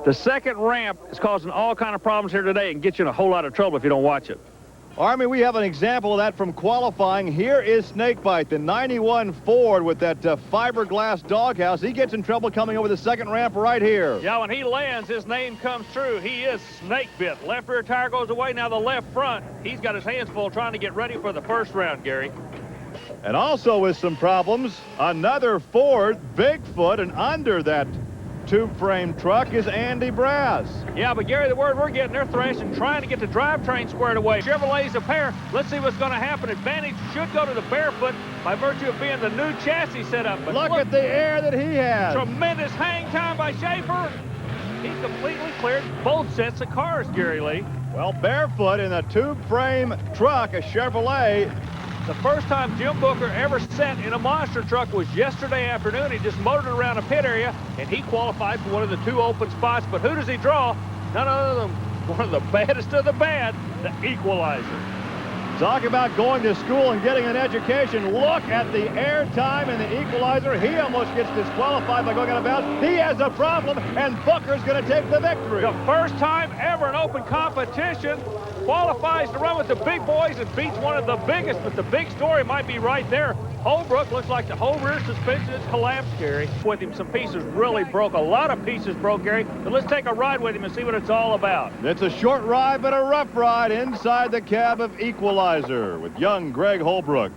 The second ramp is causing all kind of problems here today and get you in a whole lot of trouble if you don't watch it. Army, we have an example of that from qualifying. Here is Snakebite, the 91 Ford with that fiberglass doghouse. He gets in trouble coming over the second ramp right here. Yeah, when he lands, his name comes true. He is snake-bit. Left rear tire goes away. Now the left front, he's got his hands full trying to get ready for the first round, Gary. And also with some problems, another Ford Bigfoot, and under that tube-frame truck is Andy Brass. Yeah, but Gary, the word we're getting, they're thrashing, trying to get the drivetrain squared away. Chevrolet's a pair. Let's see what's going to happen. Advantage should go to the Barefoot by virtue of being the new chassis set up. But look at the air that he has. Tremendous hang time by Schaefer. He completely cleared both sets of cars, Gary Lee. Well, Barefoot in a tube-frame truck, a Chevrolet. The first time Jim Booker ever sat in a monster truck was yesterday afternoon. He just motored around a pit area, and he qualified for one of the 2 open spots. But who does he draw? None other than one of the baddest of the bad, the Equalizer. Talk about going to school and getting an education. Look at the air time in the Equalizer. He almost gets disqualified by going out of bounds. He has a problem, and Booker's going to take the victory. The first time ever in open competition, qualifies to run with the big boys and beats one of the biggest, but the big story might be right there. Holbrook looks like the whole rear suspension is collapsed, Gary. With him, some pieces really broke. A lot of pieces broke, Gary. But let's take a ride with him and see what it's all about. It's a short ride, but a rough ride inside the cab of Equalizer with young Greg Holbrook.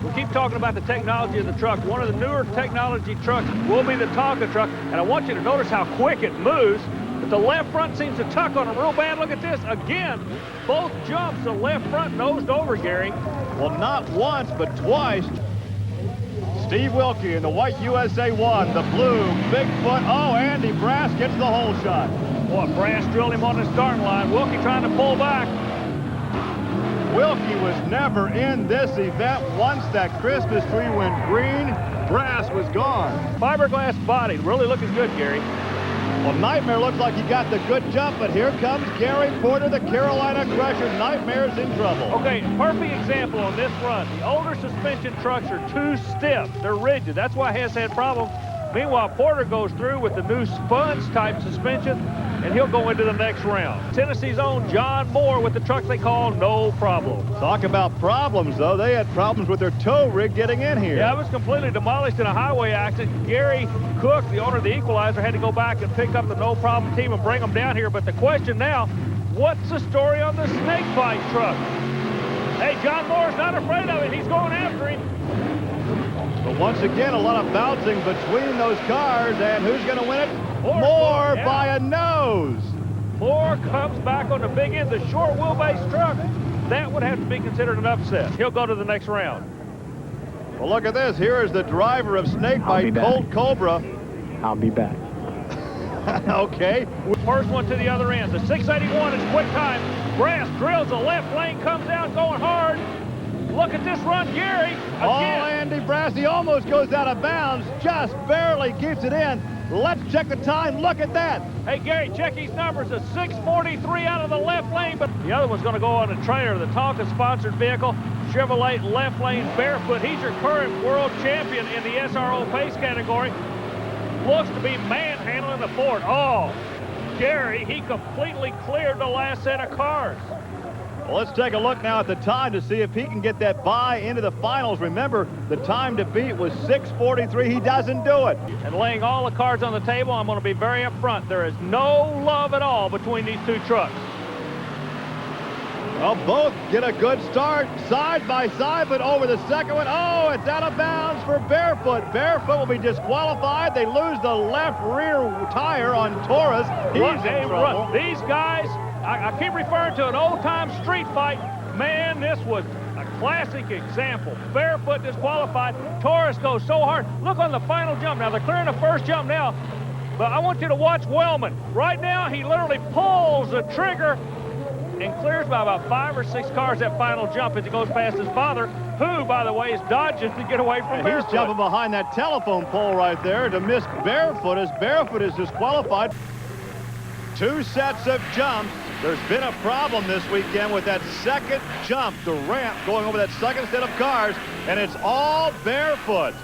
We keep talking about the technology of the truck. One of the newer technology trucks will be the Tonka truck, and I want you to notice how quick it moves. But the left front seems to tuck on him real bad. Look at this. Again, both jumps, the left front nosed over, Gary. Well, not once, but twice. Steve Wilkie in the white USA 1, the blue Bigfoot. Oh, Andy Brass gets the hole shot. Boy, Brass drilled him on the starting line. Wilkie trying to pull back. Wilkie was never in this event. Once that Christmas tree went green, Brass was gone. Fiberglass body, really looking good, Gary. Well, Nightmare looks like he got the good jump, but here comes Gary Porter, the Carolina Crusher. Nightmare's in trouble. Okay, perfect example on this run. The older suspension trucks are too stiff. They're rigid. That's why Hess had problems. Meanwhile, Porter goes through with the new sponge-type suspension, and he'll go into the next round. Tennessee's own John Moore with the truck they call No Problem. Talk about problems, though. They had problems with their tow rig getting in here. Yeah, it was completely demolished in a highway accident. Gary Cook, the owner of the Equalizer, had to go back and pick up the No Problem team and bring them down here. But the question now, what's the story on the Snakebite truck? Hey, John Moore's not afraid of it. He's going after him. But once again, a lot of bouncing between those cars, and who's going to win it? Moore yeah. by a nose. Moore comes back on the big end, the short wheelbase truck. That would have to be considered an upset. He'll go to the next round. Well, look at this. Here is the driver of Snakebite, Colt Cobra. I'll be back. Okay. First one to the other end. The 681 is quick time. Brass drills the left lane, comes down going hard. Look at this run, Gary. Again. Oh, Andy Brass, he almost goes out of bounds, just barely keeps it in. Let's check the time. Look at that. Hey, Gary, check these numbers. A 6:43 out of the left lane, but the other one's going to go on a trailer, the Tonka-sponsored vehicle, Chevrolet left lane Barefoot. He's your current world champion in the SRO pace category. Looks to be manhandling the Ford. Oh, Gary, he completely cleared the last set of cars. Well, let's take a look now at the time to see if he can get that bye into the finals. Remember, the time to beat was 6:43. He doesn't do it. And laying all the cards on the table, I'm going to be very upfront. There is no love at all between these two trucks. Well, both get a good start side by side, but over the second one, oh, it's out of bounds for Barefoot. Barefoot will be disqualified. They lose the left rear tire on Taurus. He's in trouble. These guys, I keep referring to an old-time street fight. Man, this was a classic example. Barefoot disqualified. Taurus goes so hard. Look on the final jump. Now, they're clearing the first jump now, but I want you to watch Wellman. Right now, he literally pulls the trigger and clears by about 5 or 6 cars that final jump as he goes past his father, who, by the way, is dodging to get away from Barefoot. He's jumping behind that telephone pole right there to miss Barefoot as Barefoot is disqualified. 2 sets of jumps. There's been a problem this weekend with that second jump, the ramp going over that second set of cars, and it's all Barefoot.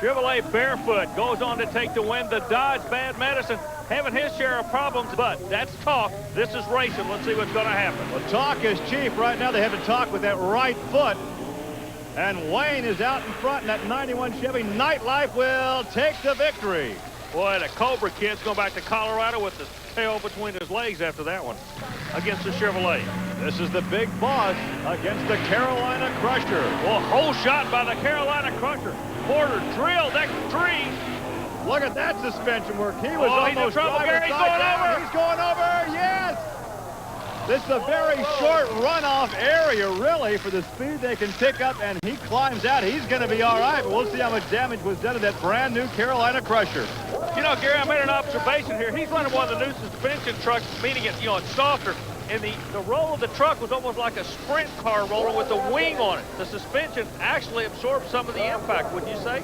Chevrolet Barefoot goes on to take the win. The Dodge Bad Medicine having his share of problems, but that's talk. This is racing. Let's see what's going to happen. Well, talk is cheap. Right now they have to talk with that right foot. And Wayne is out in front in that 91 Chevy. Nightlife will take the victory. Boy, the Cobra Kid's going back to Colorado with the tail between his legs after that one against the Chevrolet. This is the big boss against the Carolina Crusher. Well, whole shot by the Carolina Crusher. Porter drilled that tree. Look at that suspension work. He was he's in almost trouble. Gary's side going down. over. He's going over. Yes. This is a very short runoff area, really, for the speed they can pick up, and he climbs out. He's going to be all right, but we'll see how much damage was done to that brand new Carolina Crusher. You know, Gary, I made an observation here. He's running one of the new suspension trucks, meaning it's, it's softer. And the roll of the truck was almost like a sprint car roller with a wing on it. The suspension actually absorbed some of the impact, would you say?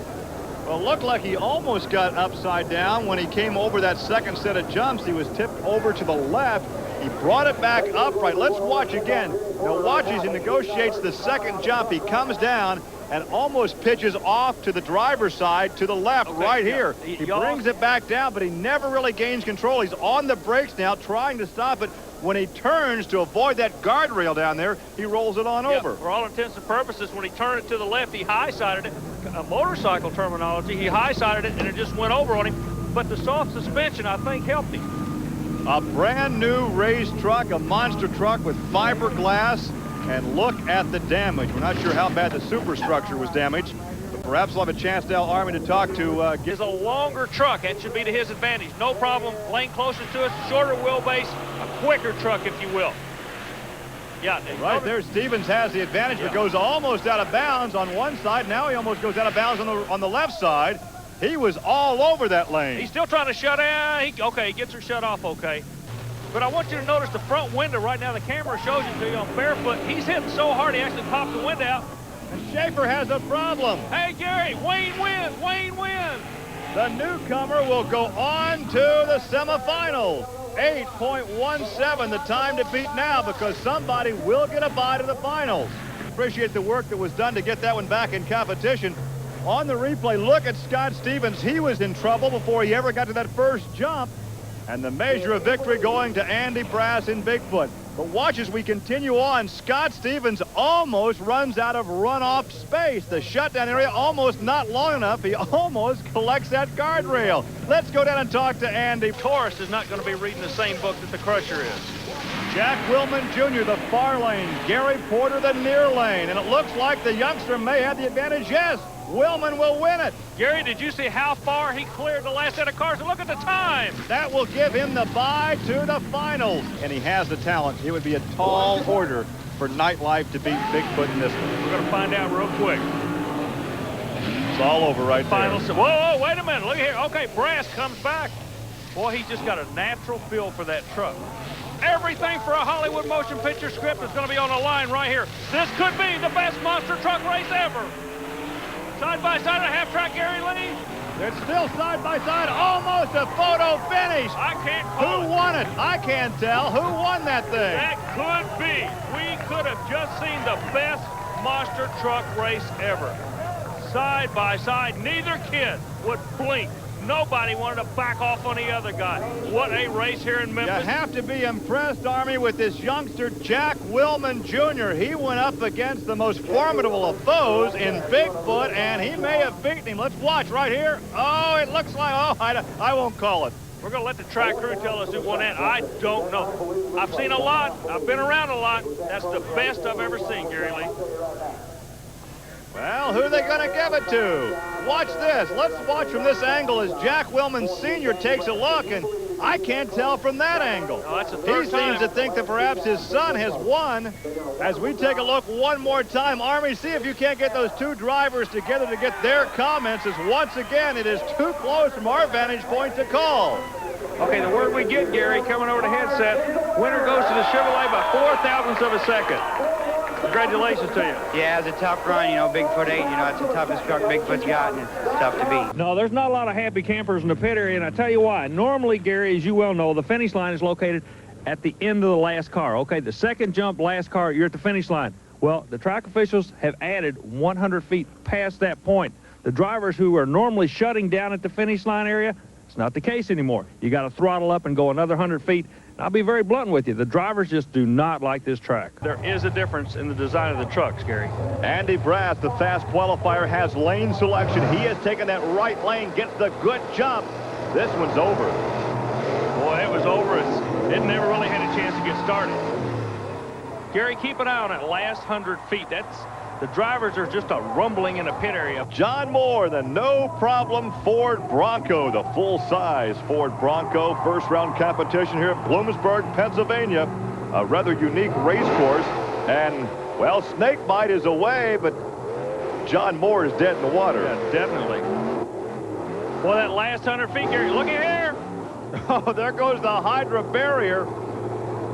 Well, it looked like he almost got upside down when he came over that second set of jumps. He was tipped over to the left. He brought it back upright. Let's watch again. Now watch as he negotiates the second jump. He comes down and almost pitches off to the driver's side to the left, right here. He brings it back down, but he never really gains control. He's on the brakes now, trying to stop it. When he turns to avoid that guardrail down there, he rolls it on over. For all intents and purposes, when he turned it to the left, he high-sided it. A motorcycle terminology, he high-sided it, and it just went over on him. But the soft suspension, I think, helped him. A brand new race truck, a monster truck with fiberglass, and look at the damage. We're not sure how bad the superstructure was damaged, but perhaps we'll have a chance to tell Army to talk to. Is a longer truck. That should be to his advantage. No problem. Lane closest to us, shorter wheelbase, a quicker truck, if you will. Yeah. Right there, Stevens has the advantage, but goes almost out of bounds on one side. Now he almost goes out of bounds on the left side. He was all over that lane. He's still trying to shut down. He gets her shut off, okay. But I want you to notice the front window right now. The camera shows it to you on Barefoot. He's hitting so hard he actually popped the window out. And Schaefer has a problem. Hey, Gary, Wayne wins. Wayne wins. The newcomer will go on to the semifinals. 8.17 the time to beat now, because somebody will get a bye to the finals. Appreciate the work that was done to get that one back in competition. On the replay, look at Scott Stevens. He was in trouble before he ever got to that first jump. And the measure of victory going to Andy Brass in Bigfoot. But watch as we continue on. Scott Stevens almost runs out of runoff space. The shutdown area almost not long enough. He almost collects that guardrail. Let's go down and talk to Andy. Taurus is not going to be reading the same book that the Crusher is. Jack Willman Jr., the far lane. Gary Porter, the near lane. And it looks like the youngster may have the advantage. Yes, Willman will win it. Gary, did you see how far he cleared the last set of cars? And look at the time. That will give him the bye to the finals. And he has the talent. It would be a tall order for Nightlife to beat Bigfoot in this one. We're going to find out real quick. It's all over right Final there. Whoa, wait a minute. Look here. Okay, Brass comes back. Boy, he's just got a natural feel for that truck. Everything for a Hollywood motion picture script is going to be on the line right here. This could be the best monster truck race ever. Side by side at half track, Gary Lee. It's still side by side, almost a photo finish. I can't call Who won it? I can't tell. Who won that thing? That could be. We could have just seen the best monster truck race ever. Side by side, neither kid would blink. Nobody wanted to back off on the other guy. What a race here in Memphis. You have to be impressed, Army, with this youngster, Jack Willman Jr. He went up against the most formidable of foes in Bigfoot, and he may have beaten him. Let's watch right here. Oh, it looks like, I won't call it. We're going to let the track crew tell us who won that. I don't know. I've seen a lot. I've been around a lot. That's the best I've ever seen, Gary Lee. Well, who are they going to give it to? Watch this. Let's watch from this angle as Jack Willman Sr. takes a look, and I can't tell from that angle. Oh, that's the third he time. seems to think that perhaps his son has won. As we take a look one more time, Army, see if you can't get those two drivers together to get their comments, as once again it is too close from our vantage point to call. Okay, the word we get, Gary, coming over the headset, winner goes to the Chevrolet by 0.4 of a second. Congratulations to you. Yeah, it's a tough run, Bigfoot 8, it's the toughest truck Bigfoot's got, and it's tough to beat. No, there's not a lot of happy campers in the pit area, and I tell you why. Normally, Gary, as you well know, the finish line is located at the end of the last car. Okay, the second jump, last car, you're at the finish line. Well, the track officials have added 100 feet past that point. The drivers who are normally shutting down at the finish line area, it's not the case anymore. You got to throttle up and go another 100 feet. And I'll be very blunt with you. The drivers just do not like this track. There is a difference in the design of the trucks, Gary. Andy Brass, the fast qualifier, has lane selection. He has taken that right lane, gets the good jump. This one's over. Boy, it was over. It never really had a chance to get started. Gary, keep an eye on that last 100 feet. The drivers are just a rumbling in the pit area. John Moore, the no-problem Ford Bronco, the full-size Ford Bronco, first-round competition here at Bloomsburg, Pennsylvania. A rather unique race course. And, well, snakebite is away, but John Moore is dead in the water. Yeah, definitely. Boy, that last 100 feet, Gary, look at here. Oh, there goes the Hydra barrier.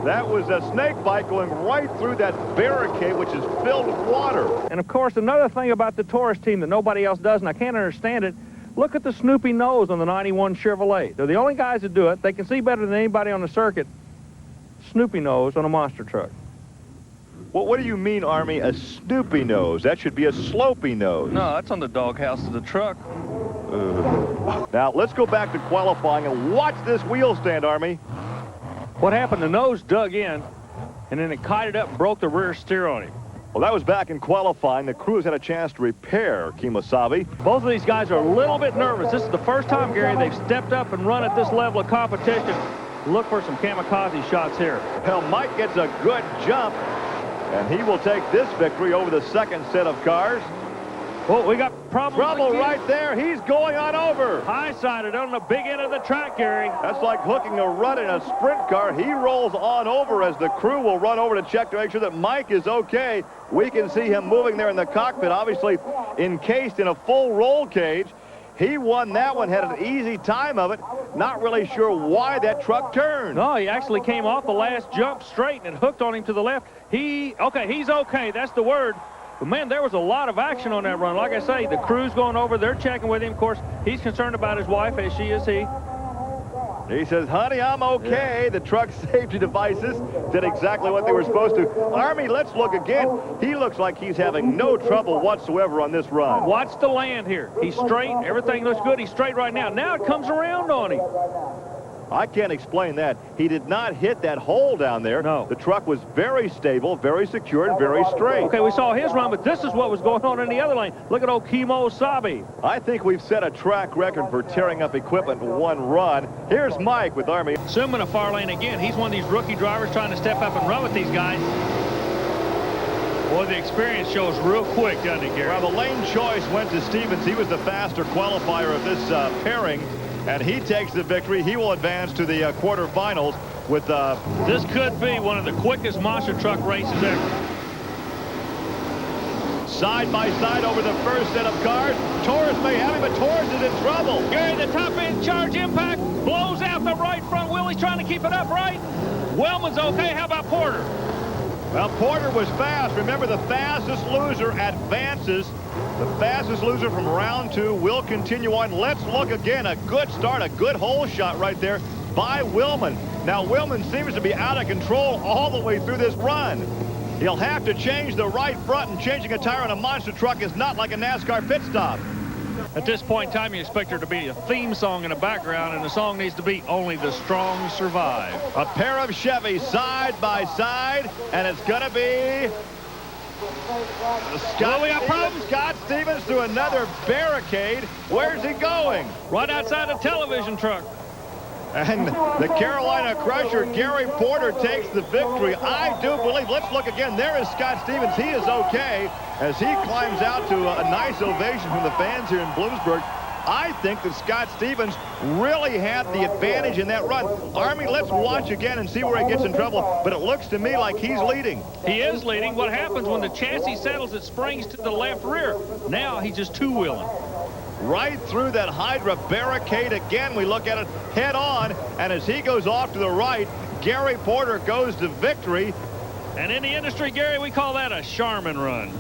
That was a snake bite going right through that barricade, which is filled with water. And, of course, another thing about the Taurus team that nobody else does, and I can't understand it, look at the Snoopy nose on the 91 Chevrolet. They're the only guys that do it. They can see better than anybody on the circuit. Snoopy nose on a monster truck. Well, what do you mean, Army, a Snoopy nose? That should be a slopey nose. No, that's on the doghouse of the truck. Now, let's go back to qualifying and watch this wheel stand, Army. What happened? The nose dug in, and then it kited up and broke the rear steer on him. Well, that was back in qualifying. The crew has had a chance to repair Kemosabe. Both of these guys are a little bit nervous. This is the first time, Gary, they've stepped up and run at this level of competition. Look for some kamikaze shots here. Well, Mike gets a good jump, and he will take this victory over the second set of cars. Well, we got problems. Trouble right there. He's going on over. High-sided on the big end of the track, Gary. That's like hooking a run in a sprint car. He rolls on over as the crew will run over to check to make sure that Mike is okay. We can see him moving there in the cockpit, obviously encased in a full roll cage. He won that one, had an easy time of it. Not really sure why that truck turned. No, he actually came off the last jump straight and it hooked on him to the left. He's okay. That's the word. But, man, there was a lot of action on that run. Like I say, the crew's going over. They're checking with him. Of course, he's concerned about his wife, as she is he. He says, honey, I'm okay. Yeah. The truck safety devices did exactly what they were supposed to. Army, let's look again. He looks like he's having no trouble whatsoever on this run. Watch the land here. He's straight. Everything looks good. He's straight right now. Now it comes around on him. I can't explain that. He did not hit that hole down there. No. The truck was very stable, very secure, and very straight. Okay, we saw his run, but this is what was going on in the other lane. Look at old Kemosabe. I think we've set a track record for tearing up equipment in one run. Here's Mike with Army. Zoom in a far lane again. He's one of these rookie drivers trying to step up and run with these guys. Boy, the experience shows real quick, doesn't it, Gary? Well, the lane choice went to Stevens. He was the faster qualifier of this pairing. And he takes the victory. He will advance to the quarterfinals with... This could be one of the quickest monster truck races ever. Side by side over the first set of cars. Torres may have him, but Torres is in trouble. Gary, the top end charge impact blows out the right front wheel. He's trying to keep it upright. Wellman's okay. How about Porter? Well, Porter was fast. Remember, the fastest loser advances. The fastest loser from round 2 will continue on. Let's look again. A good start, a good hole shot right there by Willman. Now, Willman seems to be out of control all the way through this run. He'll have to change the right front, and changing a tire on a monster truck is not like a NASCAR pit stop. At this point in time, you expect there to be a theme song in the background, and the song needs to be Only the Strong Survive. A pair of Chevys side by side, and it's going to be... Scott Stevens through another barricade. Where's he going? Right outside a television truck. And the Carolina Crusher, Gary Porter, takes the victory. I do believe. Let's look again. There is Scott Stevens. He is okay as he climbs out to a nice ovation from the fans here in Bloomsburg. I think that Scott Stevens really had the advantage in that run. Army, let's watch again and see where he gets in trouble. But it looks to me like he's leading. He is leading. What happens when the chassis settles, it springs to the left rear. Now he's just two-wheeling. Right through that Hydra barricade again. We look at it head on. And as he goes off to the right, Gary Porter goes to victory. And in the industry, Gary, we call that a Charmin run.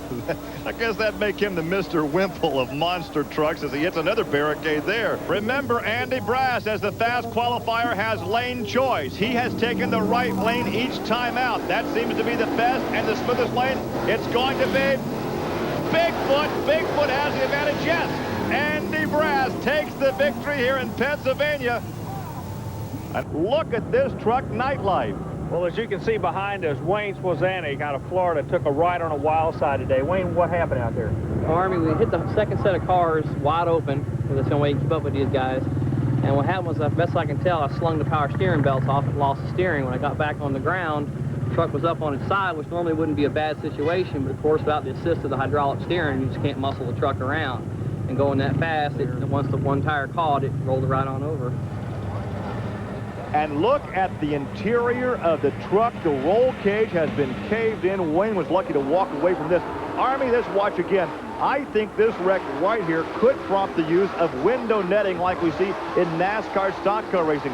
I guess that'd make him the Mr. Wimple of monster trucks as he hits another barricade there. Remember, Andy Brass, as the fast qualifier, has lane choice. He has taken the right lane each time out. That seems to be the best and the smoothest lane. It's going to be Bigfoot. Bigfoot has the advantage, yes. Andy Brass takes the victory here in Pennsylvania. And look at this truck nightlife. Well, as you can see behind us, Wayne Swazanic out of Florida took a ride on a wild side today. Wayne, what happened out there? Army, we hit the second set of cars wide open, because that's the only way you keep up with these guys. And what happened was, as best I can tell, I slung the power steering belts off and lost the steering. When I got back on the ground, the truck was up on its side, which normally wouldn't be a bad situation, but of course, without the assist of the hydraulic steering, you just can't muscle the truck around. And going that fast, once the one tire caught, it rolled it right on over. And look at the interior of the truck. The roll cage has been caved in. Wayne was lucky to walk away from this. Army, let's watch again. I think this wreck right here could prompt the use of window netting like we see in NASCAR stock car racing.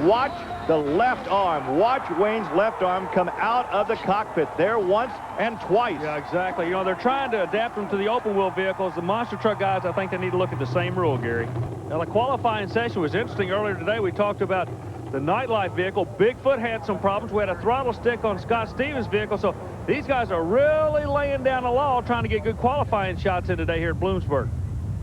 Watch the left arm. Watch Wayne's left arm come out of the cockpit there once and twice. Yeah, exactly. You know, they're trying to adapt them to the open wheel vehicles. The monster truck guys, I think they need to look at the same rule, Gary. Now, the qualifying session was interesting. Earlier today, we talked about the nightlife vehicle. Bigfoot had some problems. We had a throttle stick on Scott Stevens' vehicle, so these guys are really laying down the law trying to get good qualifying shots in today here at Bloomsburg.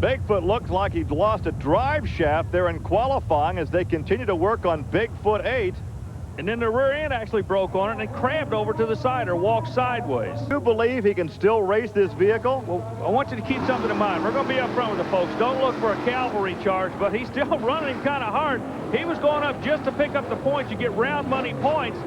Bigfoot looks like he'd lost a drive shaft there in qualifying as they continue to work on Bigfoot 8. And then the rear end actually broke on it and crabbed over to the side or walked sideways. Do you believe he can still race this vehicle? Well, I want you to keep something in mind. We're going to be up front with the folks. Don't look for a cavalry charge, but he's still running kind of hard. He was going up just to pick up the points. You get round money points.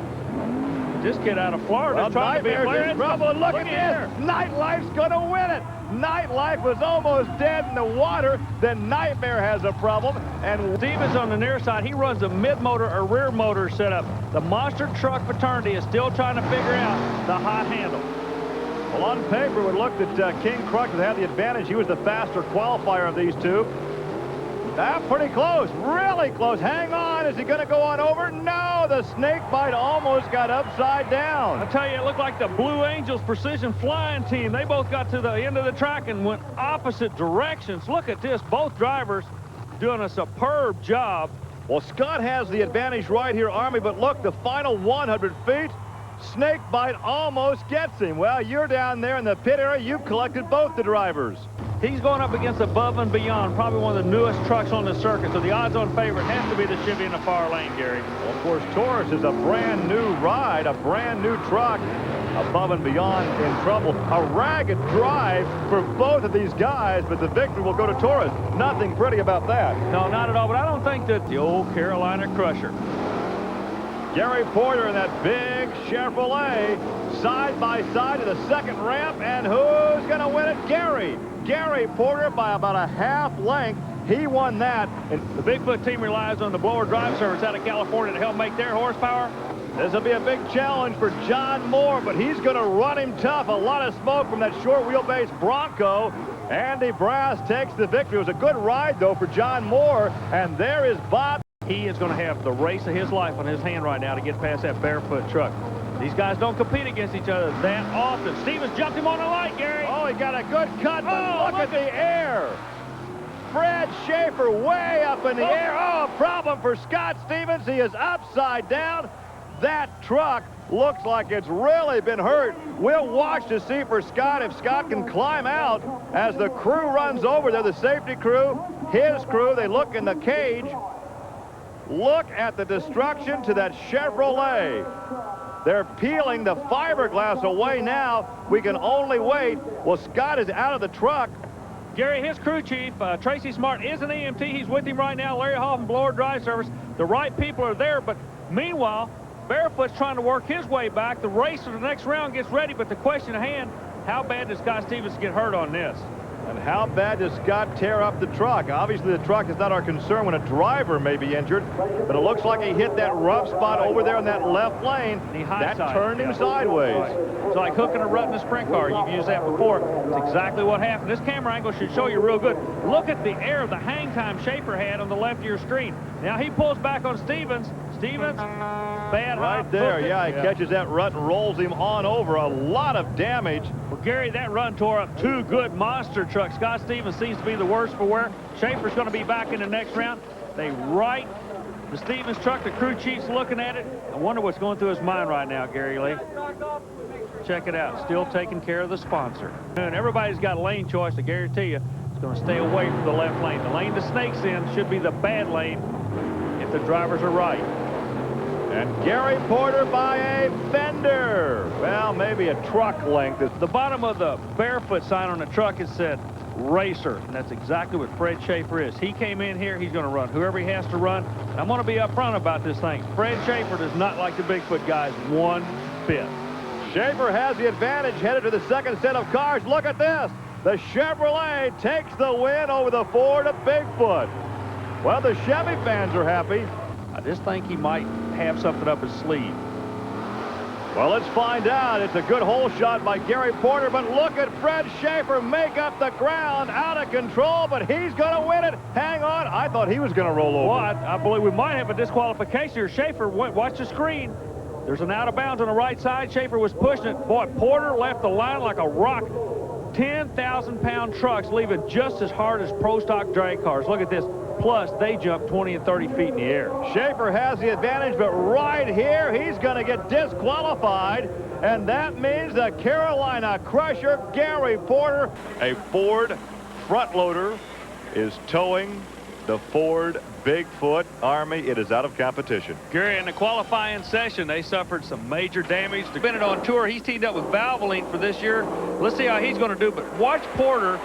This kid out of Florida is trying to be Nightmare's in trouble. Look at this. Nightlife's going to win it. Nightlife was almost dead in the water. Then Nightmare has a problem. And Stevens on the near side, he runs a mid-motor or rear motor setup. The monster truck fraternity is still trying to figure out the hot handle. Well, on paper, it would look that King Crux had the advantage. He was the faster qualifier of these two. Pretty close, really close. Hang on, is he going to go on over? No, the snake bite almost got upside down. I tell you, it looked like the Blue Angels Precision Flying Team. They both got to the end of the track and went opposite directions. Look at this, both drivers doing a superb job. Well, Scott has the advantage right here, Army, but look, the final 100 feet, snake bite almost gets him. Well, you're down there in the pit area. You've collected both the drivers. He's going up against Above and Beyond, probably one of the newest trucks on the circuit, so the odds-on favorite has to be the Chevy in the far lane, Gary. Well, of course, Taurus is a brand new ride, a brand new truck. Above and Beyond in trouble. A ragged drive for both of these guys, but the victory will go to Taurus. Nothing pretty about that. No, not at all, but I don't think that the old Carolina Crusher. Gary Porter in that big Chevrolet, side by side to the second ramp, and who's going to win it? Gary Porter by about a half length. He won that. And the Bigfoot team relies on the blower drive service out of California to help make their horsepower. This will be a big challenge for John Moore, but he's going to run him tough. A lot of smoke from that short wheelbase Bronco. Andy Brass takes the victory. It was a good ride, though, for John Moore. And there is Bob. He is going to have the race of his life on his hand right now to get past that barefoot truck. These guys don't compete against each other that often. Stevens jumped him on the light, Gary. Oh, he got a good cut, but look at the air. Fred Schaefer way up in the air. Oh, a problem for Scott Stevens. He is upside down. That truck looks like it's really been hurt. We'll watch to see for Scott if Scott can climb out as the crew runs over there, the safety crew, his crew. They look in the cage. Look at the destruction to that Chevrolet. They're peeling the fiberglass away now. We can only wait. Well, Scott is out of the truck. Gary, his crew chief, Tracy Smart, is an EMT. He's with him right now. Larry Hoffman, blower drive service. The right people are there, but meanwhile, Barefoot's trying to work his way back. The race for the next round gets ready, but the question at hand, how bad does Scott Stevens get hurt on this? And how bad does Scott tear up the truck? Obviously, the truck is not our concern when a driver may be injured, but it looks like he hit that rough spot over there in that left lane. That turned him sideways. Right. It's like hooking a rut in a sprint car. You've used that before. It's exactly what happened. This camera angle should show you real good. Look at the air, the hang time Schaefer had on the left of your screen. Now he pulls back on Stevens. Stevens, bad right there. Yeah, he catches that rut and rolls him on over. A lot of damage. Well, Gary, that run tore up two good monster trucks. Scott Stevens seems to be the worst for wear. Schaefer's going to be back in the next round. They right the Stevens truck. The crew chief's looking at it. I wonder what's going through his mind right now, Gary Lee. Check it out. Still taking care of the sponsor. And everybody's got lane choice, I guarantee you. going to stay away from the left lane. The lane the snake's in should be the bad lane if the drivers are right. And Gary Porter by a fender. Well, maybe a truck length. The bottom of the barefoot sign on the truck, it said racer, and that's exactly what Fred Schaefer is. He came in here, he's going to run whoever he has to run. And I'm going to be upfront about this thing. Fred Schaefer does not like the Bigfoot guys one bit. Schaefer has the advantage headed to the second set of cars. Look at this. The Chevrolet takes the win over the Ford of Bigfoot. Well, the Chevy fans are happy. I just think he might have something up his sleeve. Well, let's find out. It's a good hole shot by Gary Porter, but look at Fred Schaefer make up the ground, out of control, but he's going to win it. Hang on. I thought he was going to roll over. Well, I believe we might have a disqualification here. Schaefer went, watch the screen. There's an out of bounds on the right side. Schaefer was pushing it. Boy, Porter left the line like a rock. 10,000-pound trucks leaving just as hard as pro stock drag cars. Look at this. Plus, they jump 20 and 30 feet in the air. Schaefer has the advantage, but right here, he's going to get disqualified, and that means the Carolina Crusher, Gary Porter. A Ford front loader is towing the Ford Bigfoot Army. It is out of competition. Gary, in the qualifying session, they suffered some major damage. They've been on tour. He's teamed up with Valvoline for this year. Let's see how he's going to do, but watch Porter.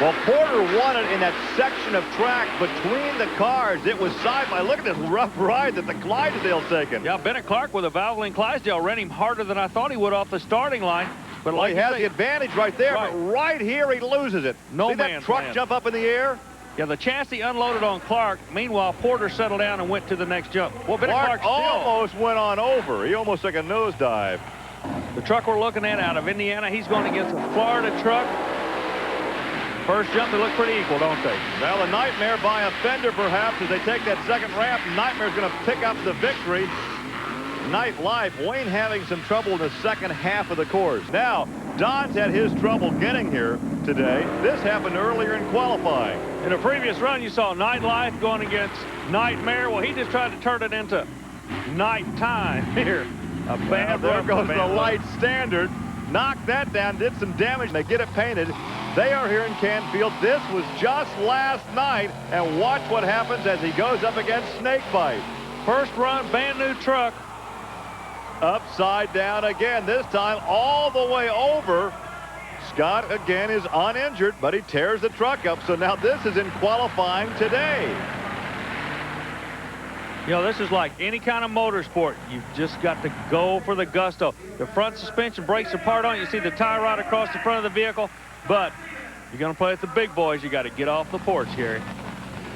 Well, Porter won it in that section of track between the cars. It was side by. Look at this rough ride that the Clydesdale's taken. Yeah, Bennett Clark with a Valvoline Clydesdale ran him harder than I thought he would off the starting line. But well, he has the advantage right there, but right here he loses it. No See that truck jump up in the air? Yeah, the chassis unloaded on Clark. Meanwhile, Porter settled down and went to the next jump. Well, Bennett Clark almost went on over. He almost took a nosedive. The truck we're looking at out of Indiana, he's going against a Florida truck. First jump, they look pretty equal, don't they? Well, a Nightmare by a fender, perhaps, as they take that second ramp. Nightmare's going to pick up the victory. Nightlife, Wayne having some trouble in the second half of the course. Now, Don's had his trouble getting here today. This happened earlier in qualifying. In a previous run, you saw Nightlife going against Nightmare. Well, he just tried to turn it into nighttime here. A bad there run. Goes the light standard. Knocked that down, did some damage. They get it painted. They are here in Canfield. This was just last night, and watch what happens as he goes up against Snakebite. First run, brand new truck. Upside down again, this time all the way over. Scott again is uninjured, but he tears the truck up. So now this is in qualifying today. You know, this is like any kind of motorsport. You've just got to go for the gusto. The front suspension brakes apart on it. You see the tie rod across the front of the vehicle. But you're going to play with the big boys. You got to get off the porch, Gary.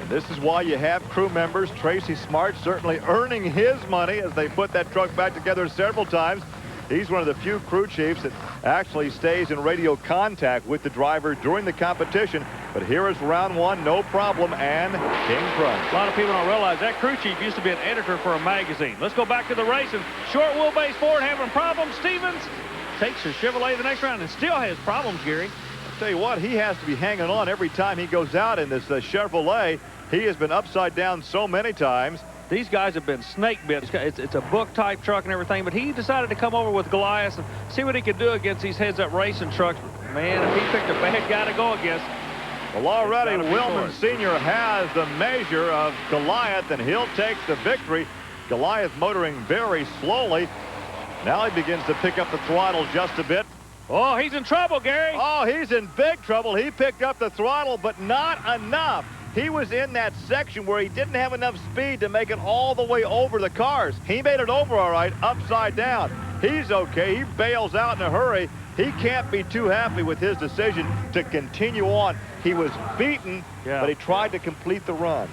And this is why you have crew members. Tracy Smart certainly earning his money as they put that truck back together several times. He's one of the few crew chiefs that actually stays in radio contact with the driver during the competition. But here is round one, no problem, and King Crunch. A lot of people don't realize that crew chief used to be an editor for a magazine. Let's go back to the racing. Short wheelbase Ford having problems. Stevens takes a Chevrolet the next round and still has problems, Gary. I'll tell you what, he has to be hanging on every time he goes out in this Chevrolet. He has been upside down so many times. These guys have been snake bit. It's a book-type truck and everything, but he decided to come over with Goliath and see what he could do against these heads-up racing trucks. Man, if he picked a bad guy to go against. Well, already Willman Sr. has the measure of Goliath, and he'll take the victory. Goliath motoring very slowly. Now he begins to pick up the throttle just a bit. Oh, he's in trouble, Gary. Oh, he's in big trouble. He picked up the throttle, but not enough. He was in that section where he didn't have enough speed to make it all the way over the cars. He made it over all right, upside down. He's okay. He bails out in a hurry. He can't be too happy with his decision to continue on. He was beaten, but he tried to complete the run.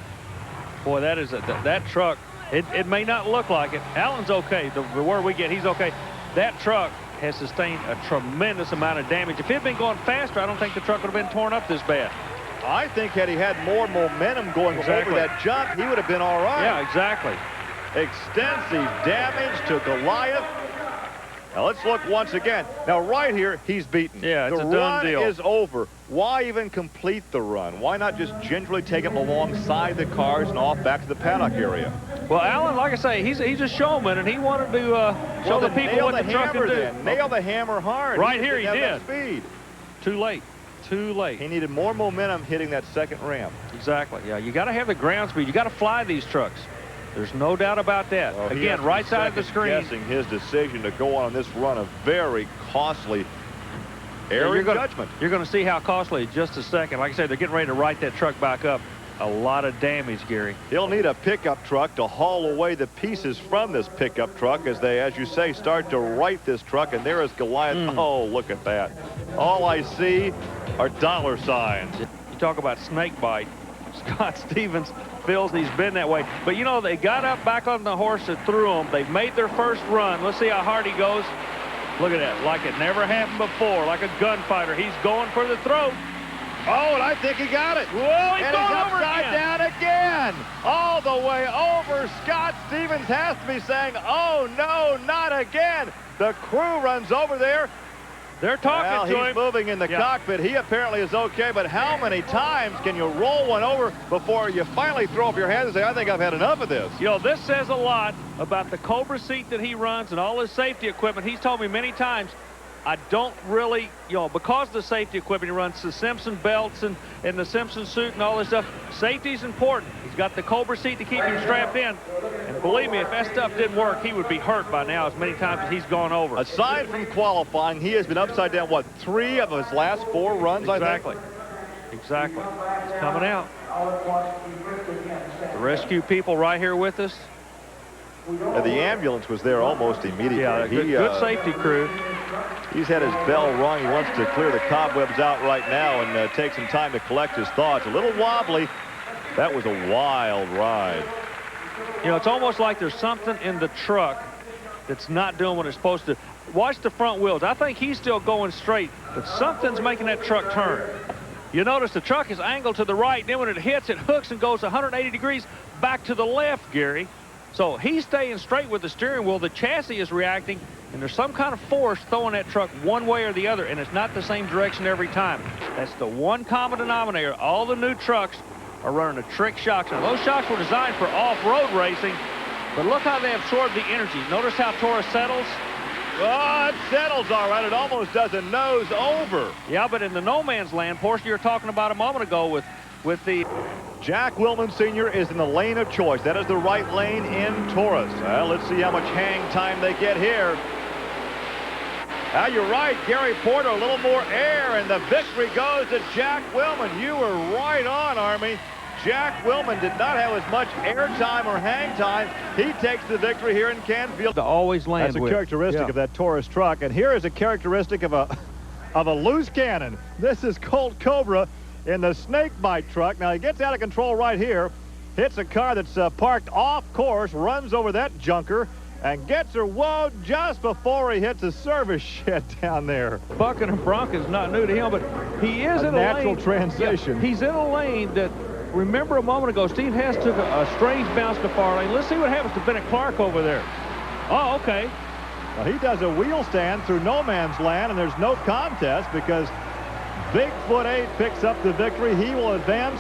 Boy, that is that truck. It may not look like it. Allen's okay. The word we get, he's okay. That truck has sustained a tremendous amount of damage. If it had been going faster, I don't think the truck would have been torn up this bad. I think had he had more momentum going over that jump, he would have been all right. Yeah, exactly. Extensive damage to Goliath. Now let's look once again. Now right here, he's beaten. Yeah, it's the a done run deal. is over. Why even complete the run? Why not just gingerly take him alongside the cars and off back to the paddock area? Well, Alan, like I say, he's a showman, and he wanted to show the people what the truck can do. Nail the hammer hard. Right here, he did. Speed. Too late. Too late. He needed more momentum hitting that second ramp. Exactly. Yeah, you got to have the ground speed. You got to fly these trucks. There's no doubt about that. Well, again, right side of the screen. Guessing his decision to go on this run, a very costly error judgment. You're going to see how costly in just a second. Like I said, they're getting ready to right that truck back up. A lot of damage, Gary. He'll need a pickup truck to haul away the pieces from this pickup truck as they, as you say, start to right this truck. And there is Goliath. Oh, look at that. All I see are dollar signs. You talk about snake bite. Scott Stevens feels he's been that way. But, you know, they got up back on the horse that threw them. They've made their first run. Let's see how hard he goes. Look at that. Like it never happened before. Like a gunfighter. He's going for the throat. Oh, and I think he got it. Whoa, he's and going he's over upside again. down again. All the way over. Scott Stevens has to be saying, oh, no, not again. The crew runs over there. They're talking to him. He's moving in the cockpit. He apparently is okay, but how many times can you roll one over before you finally throw up your hands and say, I think I've had enough of this? You know, this says a lot about the Cobra seat that he runs and all his safety equipment. He's told me many times, I don't really, you know, because of the safety equipment he runs, the Simpson belts and the Simpson suit and all this stuff, safety's important. He's got the Cobra seat to keep him strapped in. And believe me, if that stuff didn't work, he would be hurt by now as many times as he's gone over. Aside from qualifying, he has been upside down, what, 3 of his last 4 runs, exactly. I think? Exactly. It's coming out. The rescue people right here with us. The ambulance was there almost immediately. Yeah, good safety crew. He's had his bell rung. He wants to clear the cobwebs out right now and take some time to collect his thoughts. A little wobbly. That was a wild ride. You know, it's almost like there's something in the truck that's not doing what it's supposed to. Watch the front wheels. I think he's still going straight, but something's making that truck turn. You notice the truck is angled to the right. Then when it hits, it hooks and goes 180 degrees back to the left, Gary. So he's staying straight with the steering wheel. The chassis is reacting, and there's some kind of force throwing that truck one way or the other, and it's not the same direction every time. That's the one common denominator. All the new trucks are running a trick shocks. Now, those shocks were designed for off-road racing, but look how they absorb the energy. Notice how Taurus settles? Oh, it settles all right. It almost does a nose over. Yeah, but in the no man's land portion you were talking about a moment ago with the... Jack Willman Sr. is in the lane of choice. That is the right lane in Taurus. Well, let's see how much hang time they get here. Now, you're right, Gary Porter, a little more air, and the victory goes to Jack Willman. You were right on, Army. Jack Willman did not have as much air time or hang time. He takes the victory here in Canfield. To always land. That's a characteristic of that Taurus truck. And here is a characteristic of a loose cannon. This is Colt Cobra in the snake bite truck. Now, he gets out of control right here, hits a car that's parked off course, runs over that junker, and gets her woed just before he hits a service shed down there. Bucking a Bronco is not new to him, but he is in a natural lane. transition. Yeah, he's in a lane that, remember a moment ago, Steve Hess took a strange bounce to far lane. Let's see what happens to Bennett Clark over there. Oh, okay. Well, he does a wheel stand through no man's land, and there's no contest because Bigfoot 8 picks up the victory. He will advance,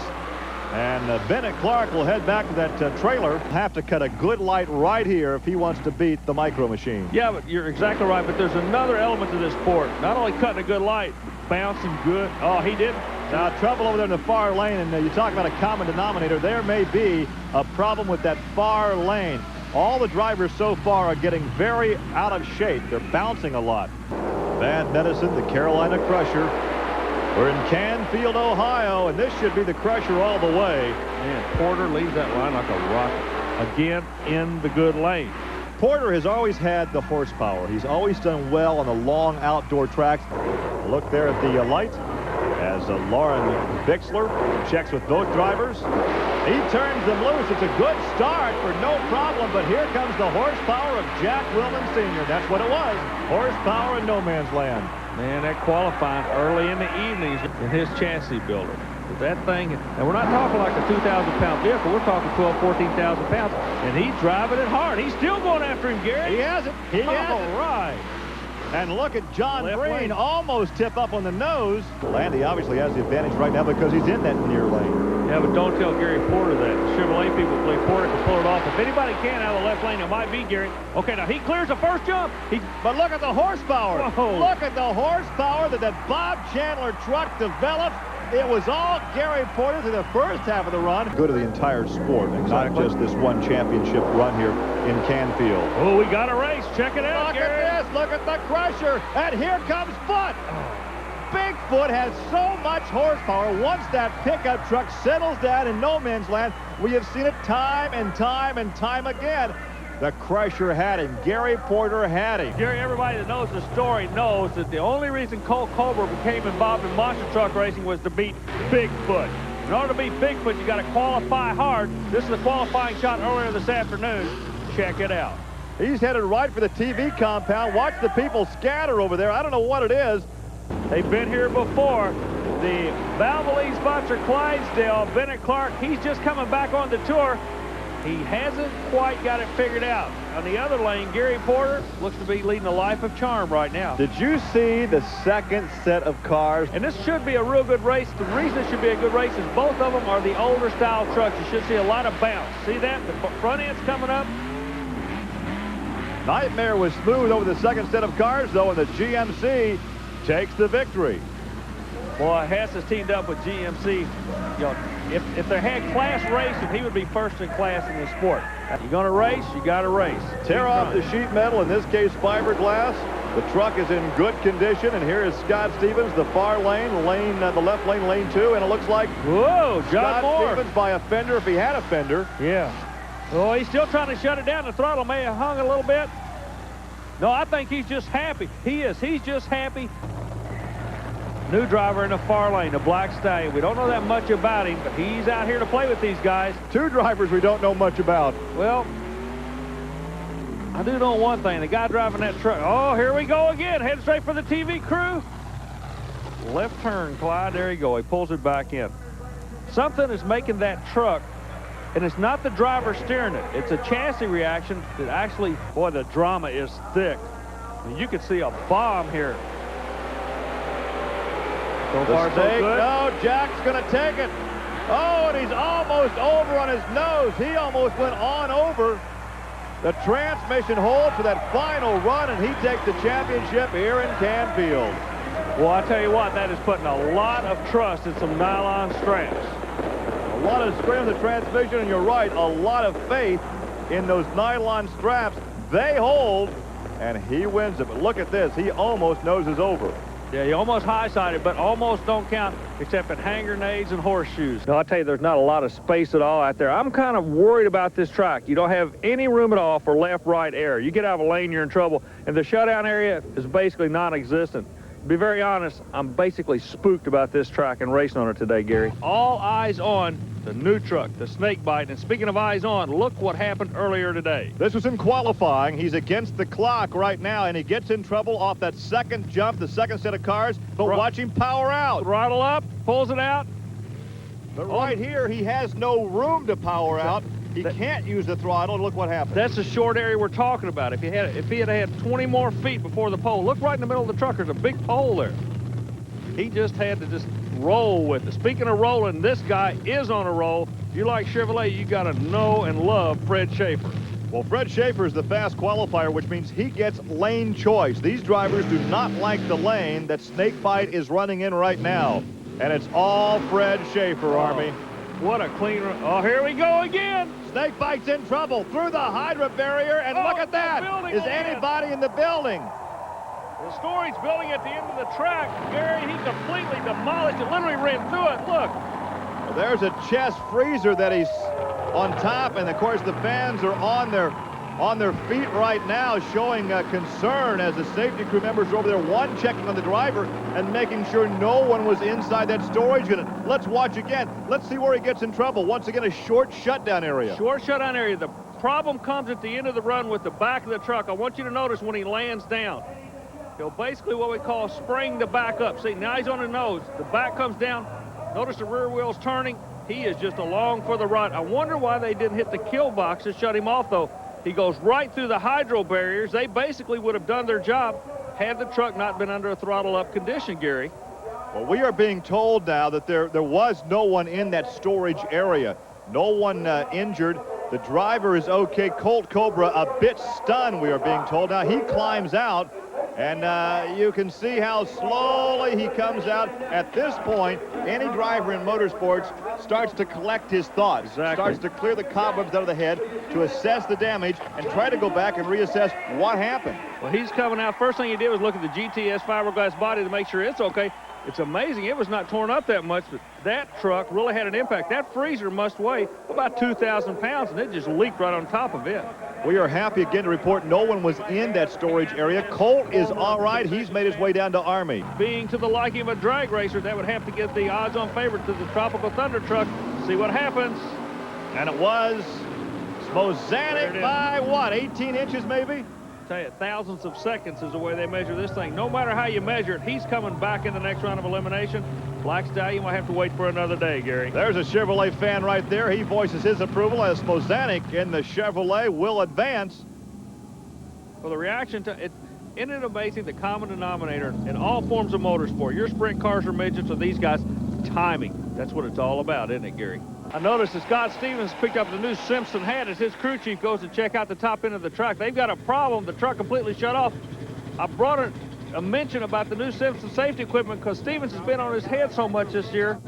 and Bennett Clark will head back to that trailer. Have to cut a good light right here if he wants to beat the Micro Machine. Yeah, but you're exactly right, but there's another element to this sport. Not only cutting a good light, bouncing good. Oh, he didn't. Now, trouble over there in the far lane, and you talk about a common denominator. There may be a problem with that far lane. All the drivers so far are getting very out of shape. They're bouncing a lot. Bad Medicine, the Carolina Crusher. We're in Canfield, Ohio, and this should be the Crusher all the way. Man, Porter leaves that line like a rocket. Again, in the good lane. Porter has always had the horsepower. He's always done well on the long outdoor tracks. Look there at the light as Lauren Bixler checks with both drivers. He turns them loose. It's a good start for no problem, but here comes the horsepower of Jack Willman Sr. That's what it was, horsepower in no man's land. Man, that qualifying early in the evenings in his chassis builder. But that thing, and we're not talking like a 2,000-pound vehicle. We're talking 12, 14,000 pounds, and he's driving it hard. He's still going after him, Gary. He has it. He has it. All right. And look at John Left Green lane. almost tip up on the nose. Landy obviously has the advantage right now because he's in that near lane. Yeah, but don't tell Gary Porter that. The Chevrolet people believe Porter can pull it off. If anybody can out of the left lane, it might be Gary. Okay, now he clears the first jump. But look at the horsepower. Whoa. Look at the horsepower that Bob Chandler truck developed. It was all Gary Porter through the first half of the run. Go to the entire sport, and not just this one championship run here in Canfield. Oh, we got a race. Check it out, Look Gary. at this. Look at the Crusher. And here comes Foot. Bigfoot has so much horsepower. Once that pickup truck settles down in no man's land, we have seen it time and time and time again. The Crusher had him. Gary Porter had him. Gary, everybody that knows the story knows that the only reason Colt Cobra became involved in monster truck racing was to beat Bigfoot. In order to beat Bigfoot, you got to qualify hard. This is a qualifying shot earlier this afternoon. Check it out. He's headed right for the TV compound. Watch the people scatter over there. I don't know what it is. They've been here before. The Valvoline sponsor Clydesdale, Bennett Clark, he's just coming back on the tour. He hasn't quite got it figured out. On the other lane, Gary Porter looks to be leading a life of charm right now. Did you see the second set of cars? And this should be a real good race. The reason it should be a good race is both of them are the older style trucks. You should see a lot of bounce. See that? The front end's coming up. Nightmare was smooth over the second set of cars, though, and the GMC takes the victory. Boy, Hess has teamed up with GMC. You know, if they had class racing, he would be first in class in the sport. You're going to race, you got to race. Tear off the sheet metal, in this case fiberglass. The truck is in good condition, and here is Scott Stevens, the far lane, the left lane, lane 2, and it looks like Whoa, John Scott Moore. Stevens by a fender, if he had a fender. Yeah. Oh, he's still trying to shut it down. The throttle may have hung a little bit. No, I think he's just happy. He is. He's just happy. New driver in the far lane, the Black Stallion. We don't know that much about him, but he's out here to play with these guys. Two drivers we don't know much about. Well, I do know one thing. The guy driving that truck. Oh, here we go again. Heading straight for the TV crew. Left turn, Clyde. There you go. He pulls it back in. Something is making that truck, and it's not the driver steering it. It's a chassis reaction that actually, boy, the drama is thick. And you can see a bomb here. So far, so good. No, Jack's going to take it. Oh, and he's almost over on his nose. He almost went on over. The transmission holds for that final run, and he takes the championship here in Canfield. Well, I tell you what, that is putting a lot of trust in some nylon straps. A lot of strain on the transmission, and you're right, a lot of faith in those nylon straps. They hold, and he wins it. But look at this. He almost noses over. Yeah, he almost high-sided, but almost don't count except in hand grenades and horseshoes. No, I tell you, there's not a lot of space at all out there. I'm kind of worried about this track. You don't have any room at all for left-right air. You get out of a lane, you're in trouble. And the showdown area is basically non-existent. To be very honest, I'm basically spooked about this track and racing on it today, Gary. All eyes on the new truck, the Snakebite. And speaking of eyes on, look what happened earlier today. This was in qualifying. He's against the clock right now, and he gets in trouble off that second jump, the second set of cars. But watch him power out. Throttle up, pulls it out. But right here, he has no room to power out. He can't use the throttle. Look what happens. That's the short area we're talking about. If he had had 20 more feet before the pole, look right in the middle of the truck. There's a big pole there. He just had to just roll with it. Speaking of rolling, this guy is on a roll. If you like Chevrolet, you got to know and love Fred Schaefer. Well, Fred Schaefer is the fast qualifier, which means he gets lane choice. These drivers do not like the lane that Snakebite is running in right now. And it's all Fred Schaefer, Army. What a clean run. Oh, here we go again. Snakebite's in trouble through the Hydra barrier, and look at that. Is anybody in the building? The story's building at the end of the track. Gary, he completely demolished it, literally ran through it. Look. Well, there's a chest freezer that he's on top, and of course the fans are on their feet right now, showing concern as the safety crew members are over there, one checking on the driver and making sure no one was inside that storage unit. Let's watch again. Let's see where he gets in trouble. Once again, a short shutdown area. Short shutdown area. The problem comes at the end of the run with the back of the truck. I want you to notice when he lands down. He'll basically what we call spring the back up. See, now he's on the nose. The back comes down. Notice the rear wheel's turning. He is just along for the ride. I wonder why they didn't hit the kill box to shut him off, though. He goes right through the hydro barriers. They basically would have done their job had the truck not been under a throttle-up condition, Gary. Well, we are being told now that there was no one in that storage area. No one injured. The driver is okay. Colt Cobra a bit stunned, we are being told. Now he climbs out, and you can see how slowly he comes out. At this point, any driver in motorsports starts to collect his thoughts. Exactly. Starts to clear the cobwebs out of the head, to assess the damage, and try to go back and reassess what happened. Well, he's coming out. First thing he did was look at the GTS fiberglass body to make sure it's okay. It's amazing. It was not torn up that much, but that truck really had an impact. That freezer must weigh about 2,000 pounds, and it just leaked right on top of it. We are happy again to report no one was in that storage area. Colt is all right. He's made his way down to Army. Being to the liking of a drag racer, that would have to get the odds-on favorite to the Tropical Thunder truck. See what happens. And it was Smozanic by what, 18 inches maybe? Tell you, thousandths of seconds is the way they measure this thing. No matter how you measure it, he's coming back in the next round of elimination. Black Stallion will have to wait for another day, Gary. There's a Chevrolet fan right there. He voices his approval as Smozanic in the Chevrolet will advance. Well, the reaction to it, isn't it amazing, the common denominator in all forms of motorsport, your sprint cars or midgets or these guys, timing. That's what it's all about, isn't it, Gary? I noticed that Scott Stevens picked up the new Simpson hat as his crew chief goes to check out the top end of the track. They've got a problem. The truck completely shut off. I brought a mention about the new Simpson safety equipment because Stevens has been on his head so much this year.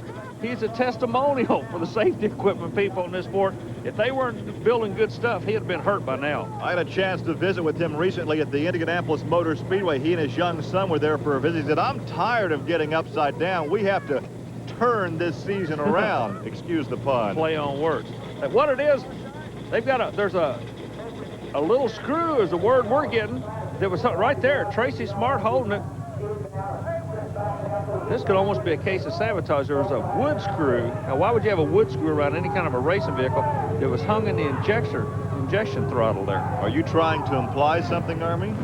He's a testimonial for the safety equipment people in this sport. If they weren't building good stuff, he'd have been hurt by now. I had a chance to visit with him recently at the Indianapolis Motor Speedway. He and his young son were there for a visit. He said, I'm tired of getting upside down. We have to turn this season around. Excuse the pun. Play on words. And what it is, they've got there's a little screw is the word we're getting. There was something right there. Tracy Smart holding it. This could almost be a case of sabotage. There was a wood screw. Now, why would you have a wood screw around any kind of a racing vehicle that was hung in the injection throttle there? Are you trying to imply something, Army?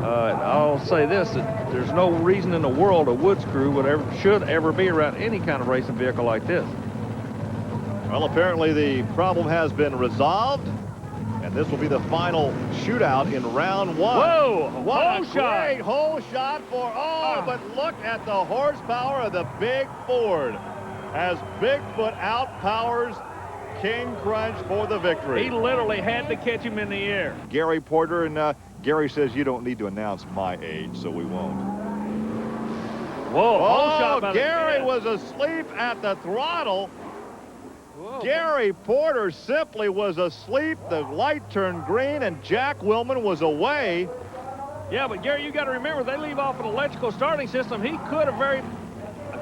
I'll say this, that there's no reason in the world a wood screw should ever be around any kind of racing vehicle like this. Well, apparently the problem has been resolved, and this will be the final shootout in round one. Whoa! What hole a shot! great hole shot for, but look at the horsepower of the big Ford as Bigfoot outpowers King Crunch for the victory. He literally had to catch him in the air. Gary Porter, and Gary says you don't need to announce my age, so we won't. Whoa, hole shot by Gary was asleep at the throttle. Whoa. Gary Porter simply was asleep. The light turned green, and Jack Willman was away. Yeah, but Gary, you got to remember, they leave off an electrical starting system. He could have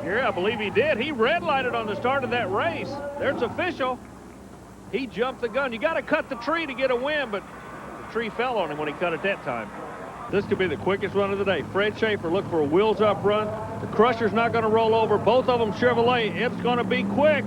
Gary, I believe he did. He red lighted on the start of that race. There's official. He jumped the gun. You got to cut the tree to get a win, but the tree fell on him when he cut it that time. This could be the quickest run of the day. Fred Schaefer look for a wheels up run. The Crusher's not going to roll over. Both of them Chevrolet. It's going to be quick.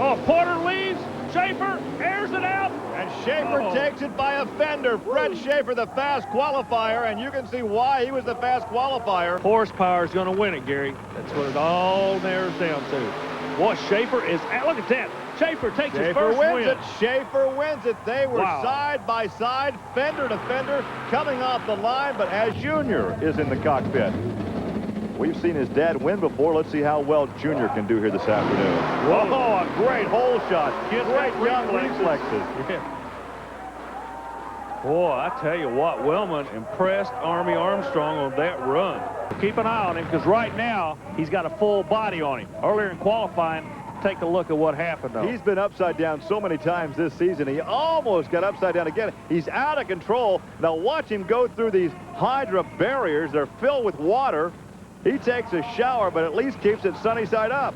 Oh, Porter leads. Schaefer airs it out. And Schaefer takes it by a fender. Fred Schaefer, the fast qualifier, and you can see why he was the fast qualifier. Horsepower is going to win it, Gary. That's what it all narrows down to. Boy, Schaefer is out. Look at that. Schaefer takes his first win. Schaefer wins it. They were side by side, fender to fender, coming off the line, but as Junior is in the cockpit. We've seen his dad win before. Let's see how well Junior can do here this afternoon. Whoa. Oh, a great hole shot. Great young reflexes. Yeah. Boy, I tell you what, Willman impressed Army Armstrong on that run. Keep an eye on him, because right now he's got a full body on him. Earlier in qualifying, take a look at what happened, though. He's been upside down so many times this season. He almost got upside down again. He's out of control. Now watch him go through these Hydra barriers. They're filled with water. He takes a shower, but at least keeps it sunny side up.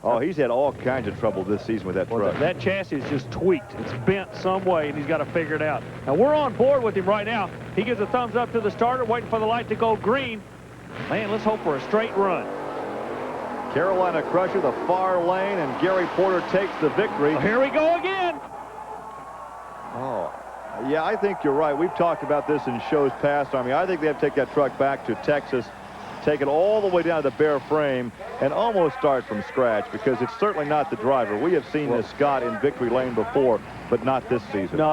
Oh, he's had all kinds of trouble this season with that truck. That chassis is just tweaked. It's bent some way, and he's got to figure it out. Now, we're on board with him right now. He gives a thumbs up to the starter, waiting for the light to go green. Man, let's hope for a straight run. Carolina Crusher, the far lane, and Gary Porter takes the victory. Oh, here we go again. Oh, yeah, I think you're right. We've talked about this in shows past, Army. I think they have to take that truck back to Texas, take it all the way down to the bare frame, and almost start from scratch, because it's certainly not the driver. We have seen this Scott in victory lane before, but not this season. No,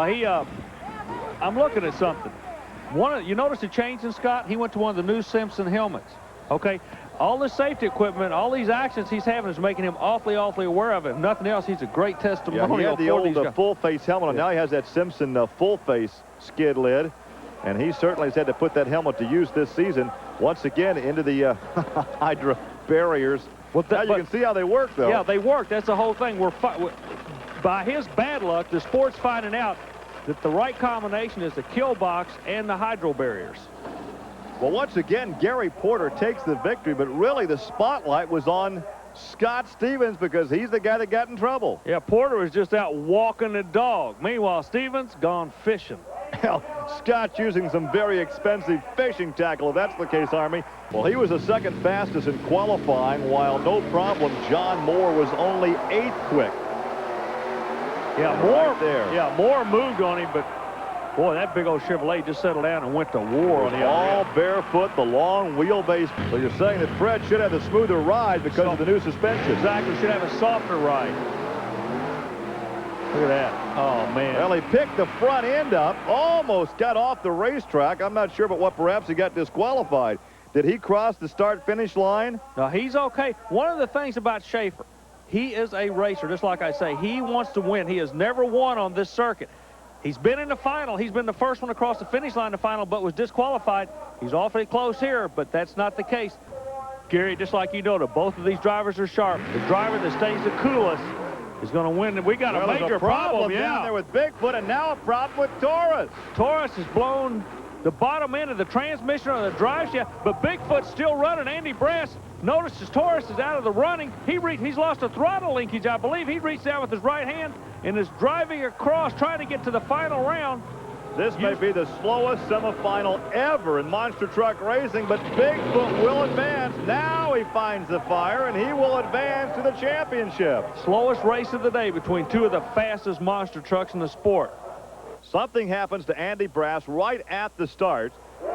I'm looking at something. You notice the change in Scott? He went to one of the new Simpson helmets. Okay, all the safety equipment, all these actions he's having is making him awfully aware of it. If nothing else, he's a great testimonial. Yeah, he had the old full-face helmet, and yeah. Now he has that Simpson full-face skid lid, and he certainly has had to put that helmet to use this season once again into the Hydra barriers. Well, now you can see how they work, though. Yeah, they work. That's the whole thing. By his bad luck, the sport's finding out that the right combination is the kill box and the hydro barriers. Well, once again, Gary Porter takes the victory, but really the spotlight was on Scott Stevens because he's the guy that got in trouble. Yeah, Porter was just out walking the dog. Meanwhile, Stevens gone fishing. Well, Scott using some very expensive fishing tackle, if that's the case, Army. Well, he was the second fastest in qualifying, while no problem, John Moore was only 8th quick. Yeah, Moore there. Yeah, Moore moved on him, but boy, that big old Chevrolet just settled down and went to war on the all barefoot, the long wheelbase. So you're saying that Fred should have a smoother ride because of the new suspension. Exactly, should have a softer ride. Look at that. Oh, man. Well, he picked the front end up, almost got off the racetrack. I'm not sure, but what perhaps he got disqualified. Did he cross the start-finish line? No, he's okay. One of the things about Schaefer, he is a racer, just like I say. He wants to win. He has never won on this circuit. He's been in the final. He's been the first one across the finish line in the final, but was disqualified. He's awfully close here, but that's not the case. Gary, just like you know, both of these drivers are sharp. The driver that stays the coolest is going to win. We got a major problem down there with Bigfoot, and now a problem with Taurus. Taurus has blown the bottom end of the transmission or the drive shaft, but Bigfoot's still running. Andy Brass notices Taurus is out of the running. He's lost a throttle linkage, I believe. He reached out with his right hand and is driving across, trying to get to the final round. This may be the slowest semifinal ever in monster truck racing, but Bigfoot will advance. Now he finds the fire, and he will advance to the championship. Slowest race of the day between two of the fastest monster trucks in the sport. Something happens to Andy Brass right at the start,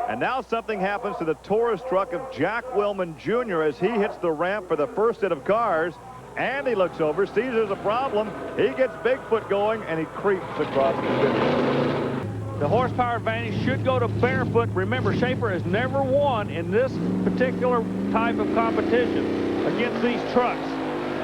and now something happens to the Taurus truck of Jack Willman Jr. as he hits the ramp for the first set of cars. Andy looks over, sees there's a problem. He gets Bigfoot going, and he creeps across the finish. The horsepower advantage should go to Barefoot. Remember, Schaefer has never won in this particular type of competition against these trucks.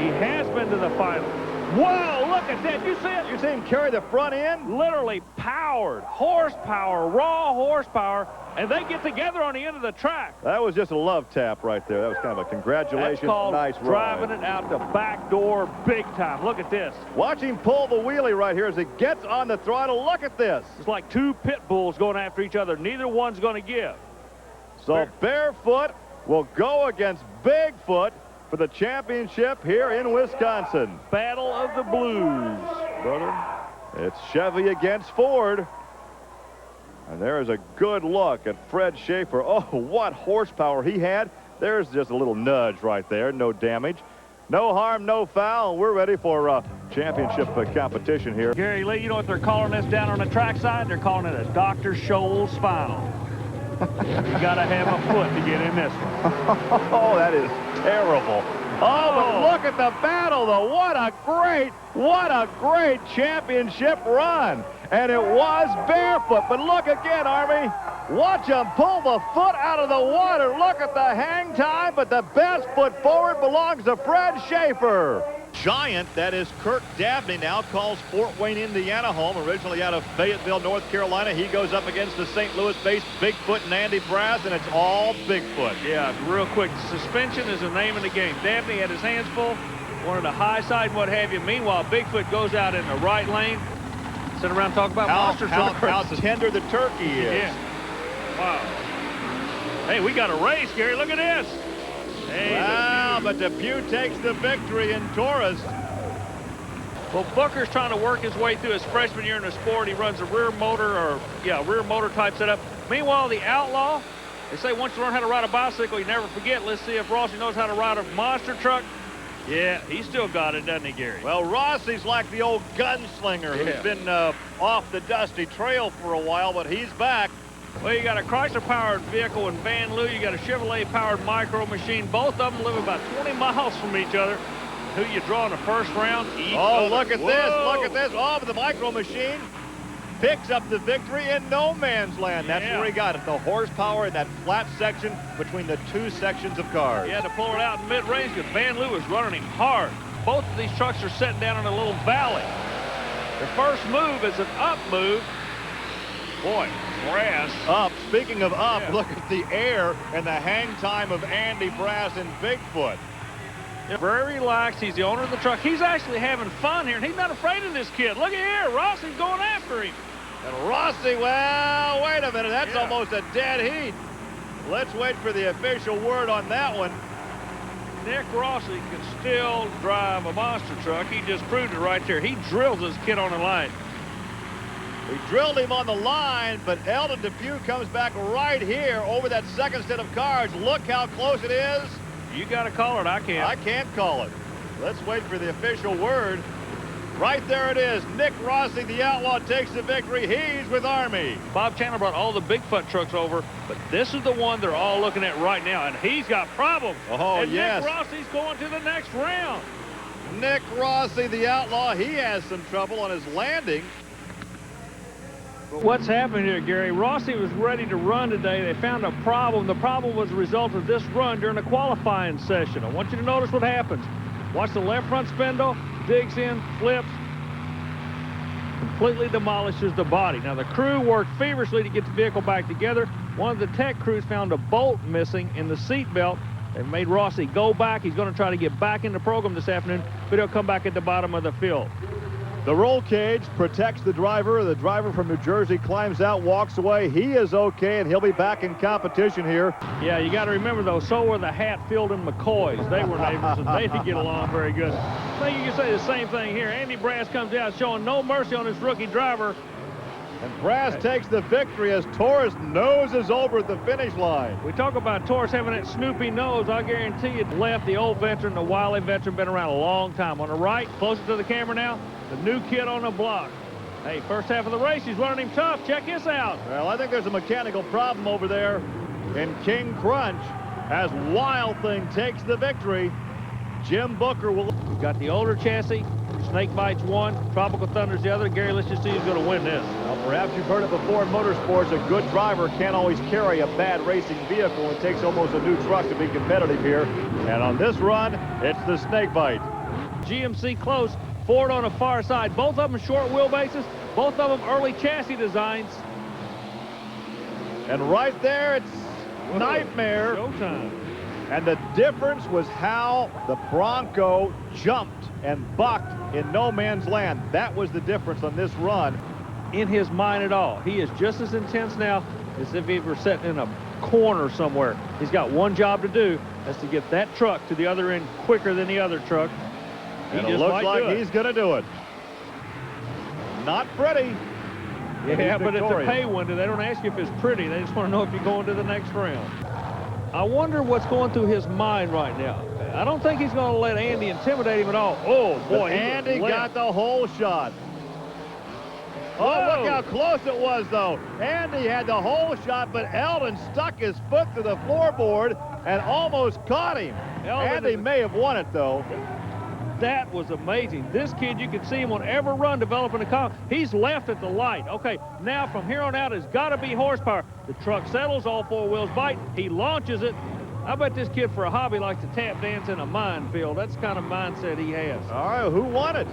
He has been to the final. Whoa, look at that. You see it? You see him carry the front end? Literally powered, horsepower, raw horsepower, and they get together on the end of the track. That was just a love tap right there. That was kind of a congratulations. That's called nice ride. Driving it out the back door big time. Look at this. Watch him pull the wheelie right here as he gets on the throttle. Look at this. It's like two pit bulls going after each other. Neither one's going to give. So Barefoot will go against Bigfoot for the championship here in Wisconsin. Battle of the Blues, brother. It's Chevy against Ford. And there's a good look at Fred Schaefer. Oh, what horsepower he had. There's just a little nudge right there. No damage. No harm, no foul. We're ready for championship competition here. Gary Lee, you know what they're calling this down on the trackside? They're calling it a Dr. Scholl's final. You got to have a foot to get in this one. Oh, that is terrible. Oh, but look at the battle, though. What a great championship run. And it was Barefoot. But look again, Army. Watch him pull the foot out of the water. Look at the hang time, but the best foot forward belongs to Fred Schaefer. Giant, that is Kirk Dabney now, calls Fort Wayne, Indiana home, originally out of Fayetteville, North Carolina. He goes up against the St. Louis-based Bigfoot and Andy Brass, and it's all Bigfoot. Yeah, real quick, suspension is the name of the game. Dabney had his hands full, wanted the high side and what have you. Meanwhile, Bigfoot goes out in the right lane. Sit around and talk about monster truck. How tender the turkey is. Yeah. Wow. Hey, we got a race, Gary. Look at this. Hey, wow, but Depew takes the victory in Taurus. Well, Booker's trying to work his way through his freshman year in the sport. He runs a rear motor type setup. Meanwhile, the Outlaw, they say once you learn how to ride a bicycle, you never forget. Let's see if Rossi knows how to ride a monster truck. Yeah, he's still got it, doesn't he, Gary? Well, Rossi's like the old gunslinger who's been off the dusty trail for a while, but he's back. Well, you got a Chrysler-powered vehicle in Van Loo. You got a Chevrolet-powered micro machine. Both of them live about 20 miles from each other. Who you draw in the first round? Oh, look at this. Look at this. Oh, but the micro machine picks up the victory in no man's land. That's Yeah. where he got it, the horsepower in that flat section between the two sections of cars. He had to pull it out in mid-range because Van Leeuw was running him hard. Both of these trucks are sitting down in a little valley. The first move is an up move. Boy, Brass. Up. Speaking of up, Yeah. look at the air and the hang time of Andy Brass and Bigfoot. Very relaxed. He's the owner of the truck. He's actually having fun here, and he's not afraid of this kid. Look at here. Rossi's going after him. And Rossi, well, wait a minute. That's Yeah. almost a dead heat. Let's wait for the official word on that one. Nick Rossi can still drive a monster truck. He just proved it right there. He drills this kid on the line. We drilled him on the line, but Eldon Depew comes back right here over that second set of cars. Look how close it is. You got to call it. I can't. I can't call it. Let's wait for the official word. Right there it is. Nick Rossi, the outlaw, takes the victory. He's with Army. Bob Chandler brought all the Bigfoot trucks over, but this is the one they're all looking at right now, and he's got problems. Oh, and yes. Nick Rossi's going to the next round. Nick Rossi, the outlaw, he has some trouble on his landing. What's happened here, Gary? Rossi was ready to run today. They found a problem. The problem was a result of this run during the qualifying session. I want you to notice what happens. Watch the left front spindle, digs in, flips, completely demolishes the body. Now, the crew worked feverishly to get the vehicle back together. One of the tech crews found a bolt missing in the seat belt. They made Rossi go back. He's going to try to get back in the program this afternoon, but he'll come back at the bottom of the field. The roll cage protects the driver. The driver from New Jersey climbs out, walks away. He is okay, and he'll be back in competition here. Yeah, you got to remember, though, so were the Hatfield and McCoys. They were neighbors, and they didn't get along very good. I think you can say the same thing here. Andy Brass comes out showing no mercy on his rookie driver. And Brass takes the victory as Torres noses over at the finish line. We talk about Torres having that snoopy nose. I guarantee you, left, the old veteran, the wily veteran, been around a long time. On the right, closer to the camera now, the new kid on the block. Hey, first half of the race, he's running him tough. Check this out. Well, I think there's a mechanical problem over there in King Crunch as Wild Thing takes the victory. Jim Booker will... We've got the older chassis. Snake Bites one, Tropical Thunder's the other. Gary, let's just see who's going to win this. Well, perhaps you've heard it before in motorsports. A good driver can't always carry a bad racing vehicle. It takes almost a new truck to be competitive here. And on this run, it's the Snake Bite. GMC close, Ford on the far side. Both of them short wheelbases, both of them early chassis designs. And right there, it's Whoa, Nightmare. Showtime. And the difference was how the Bronco jumped and bucked in no man's land. That was the difference on this run. In his mind at all. He is just as intense now as if he were sitting in a corner somewhere. He's got one job to do. That's to get that truck to the other end quicker than the other truck. And it looks like he's going to do it. Not pretty. Yeah, but it's a pay window. They don't ask you if it's pretty. They just want to know if you're going to the next round. I wonder what's going through his mind right now. I don't think he's going to let Andy intimidate him at all. Oh, boy. Andy got the whole shot. Oh, Whoa. look how close it was, though. Andy had the whole shot, but Eldon stuck his foot to the floorboard and almost caught him. Andy may have won it, though. That was amazing. This kid, you can see him on every run developing a car. He's left at the light. Okay, now from here on out, it's got to be horsepower. The truck settles, all four wheels bite. He launches it. I bet this kid for a hobby likes to tap dance in a minefield. That's the kind of mindset he has. All right, who won it?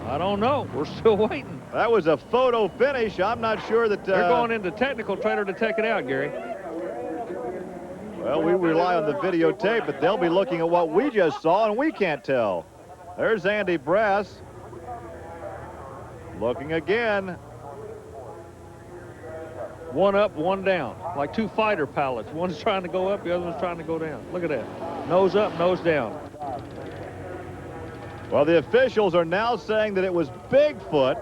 I don't know. We're still waiting. That was a photo finish. I'm not sure that... They're going into technical trailer to check it out, Gary. Well, we rely on the videotape, but they'll be looking at what we just saw, and we can't tell. There's Andy Brass. Looking again. One up, one down. Like two fighter pilots. One's trying to go up, the other one's trying to go down. Look at that. Nose up, nose down. Well, the officials are now saying that it was Bigfoot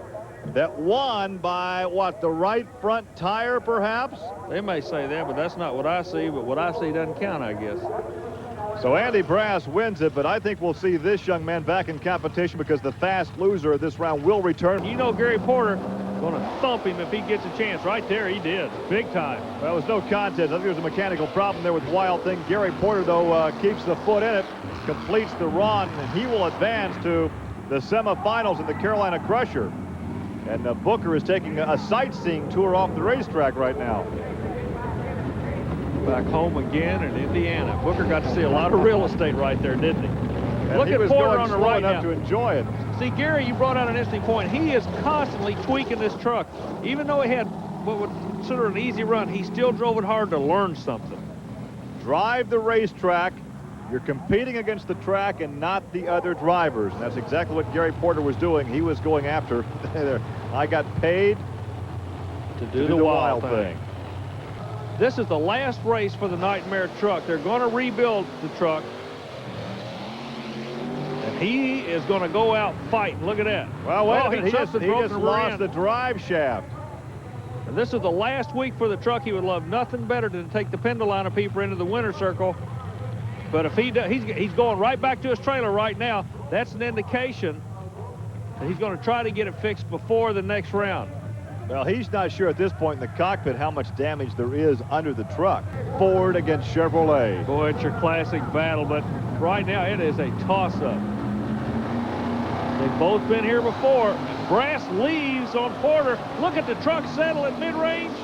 that won by, what, the right front tire, perhaps? They may say that, but that's not what I see. But what I see doesn't count, I guess. So Andy Brass wins it, but I think we'll see this young man back in competition because the fast loser of this round will return. You know Gary Porter going to thump him if he gets a chance. Right there, he did. Big time. Well, it was no contest. I think there was a mechanical problem there with Wild Thing. Gary Porter, though, keeps the foot in it, completes the run, and he will advance to the semifinals in the Carolina Crusher. And Booker is taking a sightseeing tour off the racetrack right now. Back home again in Indiana. Booker got to see a lot of real estate right there, didn't he? And Look he at was Porter going on the slow right enough now. to enjoy it. See, Gary, you brought out an interesting point. He is constantly tweaking this truck. Even though he had what would consider an easy run, he still drove it hard to learn something. Drive the racetrack. You're competing against the track and not the other drivers. And that's exactly what Gary Porter was doing. He was going after. I got paid To do the wild thing. thing. This is the last race for the Nightmare truck. They're going to rebuild the truck. And he is going to go out fighting. Look at that. Well, wait a minute. He just just lost the drive shaft. And this is the last week for the truck. He would love nothing better than to take the PENDA line of people into the winner's circle. But if he does, he's going right back to his trailer right now. That's an indication that he's going to try to get it fixed before the next round. Well, he's not sure at this point in the cockpit how much damage there is under the truck. Ford against Chevrolet. Boy, it's your classic battle, but right now it is a toss-up. They've both been here before. Brass leaves on Porter. Look at the truck settle at mid-range.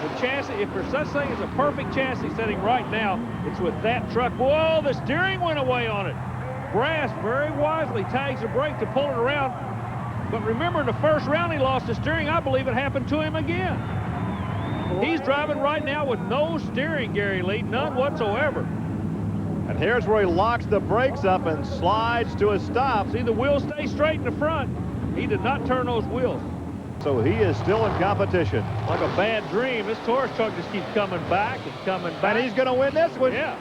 The chassis, if there's such thing as a perfect chassis setting right now, it's with that truck. Whoa, the steering went away on it. Brass very wisely tags the brake to pull it around. But remember, in the first round, he lost the steering. I believe it happened to him again. He's driving right now with no steering, Gary Lee, none whatsoever. And here's where he locks the brakes up and slides to a stop. See, the wheels stay straight in the front. He did not turn those wheels. So he is still in competition. Like a bad dream, this Taurus truck just keeps coming back and coming back. And he's going to win this one. Yeah.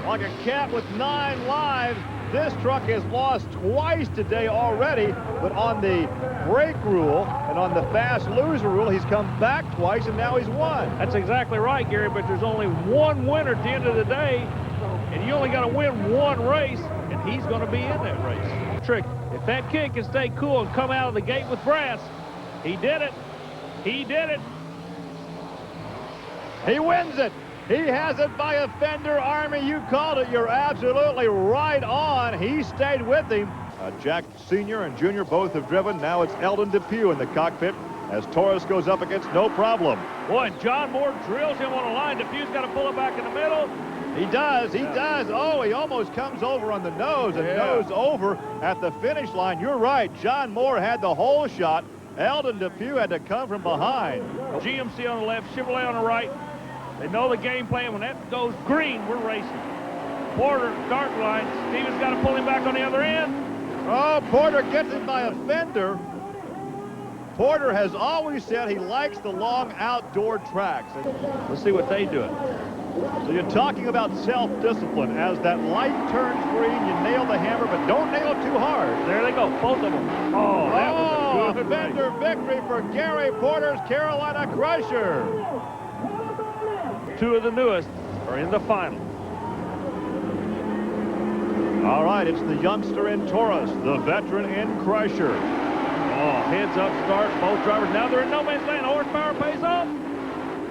Like a cat with 9 lives. This truck has lost twice today already, but on the brake rule and on the fast loser rule, he's come back twice, and now he's won. That's exactly right, Gary, but there's only one winner at the end of the day, and you only got to win one race, and he's going to be in that race. Trick, if that kid can stay cool and come out of the gate with Brass, he did it. He did it. He wins it. He has it by a fender. Army, you called it. You're absolutely right on. He stayed with him. Jack Sr. and Jr. both have driven. Now it's Eldon Depew in the cockpit as Taurus goes up against No Problem. Boy, John Moore drills him on a line. Depew's got to pull it back in the middle. He does. He does. Oh, he almost comes over on the nose and nose over at the finish line. You're right. John Moore had the whole shot. Eldon Depew had to come from behind. GMC on the left, Chevrolet on the right. They know the game plan. When that goes green, we're racing. Porter, start line. Stevens got to pull him back on the other end. Oh, Porter gets him by a fender. Porter has always said he likes the long outdoor tracks. Let's see what they do. So you're talking about self-discipline. As that light turns green, you nail the hammer, but don't nail it too hard. There they go, both of them. Oh, that was a good fender victory for Gary Porter's Carolina Crusher. Two of the newest are in the final. All right, it's the youngster in Taurus, the veteran in Crusher. Oh, heads up start, both drivers. Now they're in no man's land. Horsepower pays off.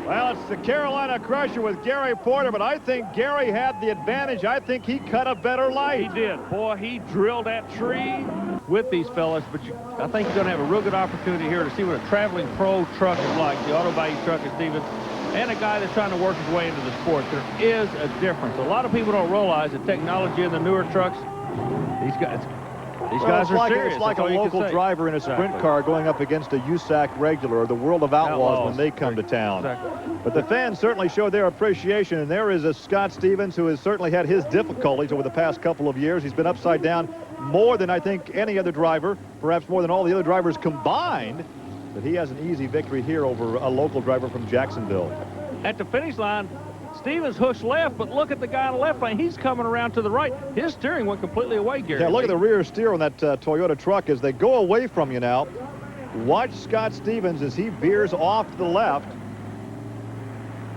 Well, it's the Carolina Crusher with Gary Porter, but I think Gary had the advantage. I think he cut a better light. He did. Boy, he drilled that tree with these fellas, but I think you're going to have a real good opportunity here to see what a traveling pro truck is like, the Auto Value truck is Stevens, and a guy that's trying to work his way into the sport. There is a difference. A lot of people don't realize the technology in the newer trucks. These guys are serious. It's like a local driver in a sprint car going up against a USAC regular or the World of Outlaws when they come to town. Exactly. But the fans certainly show their appreciation, and there is a Scott Stevens who has certainly had his difficulties over the past couple of years. He's been upside down more than I think any other driver, perhaps more than all the other drivers combined. But he has an easy victory here over a local driver from Jacksonville. At the finish line, Stevens hooks left, but look at the guy on the left lane. He's coming around to the right. His steering went completely away, Gary. Yeah, look at the rear steer on that Toyota truck as they go away from you now. Watch Scott Stevens as he veers off to the left.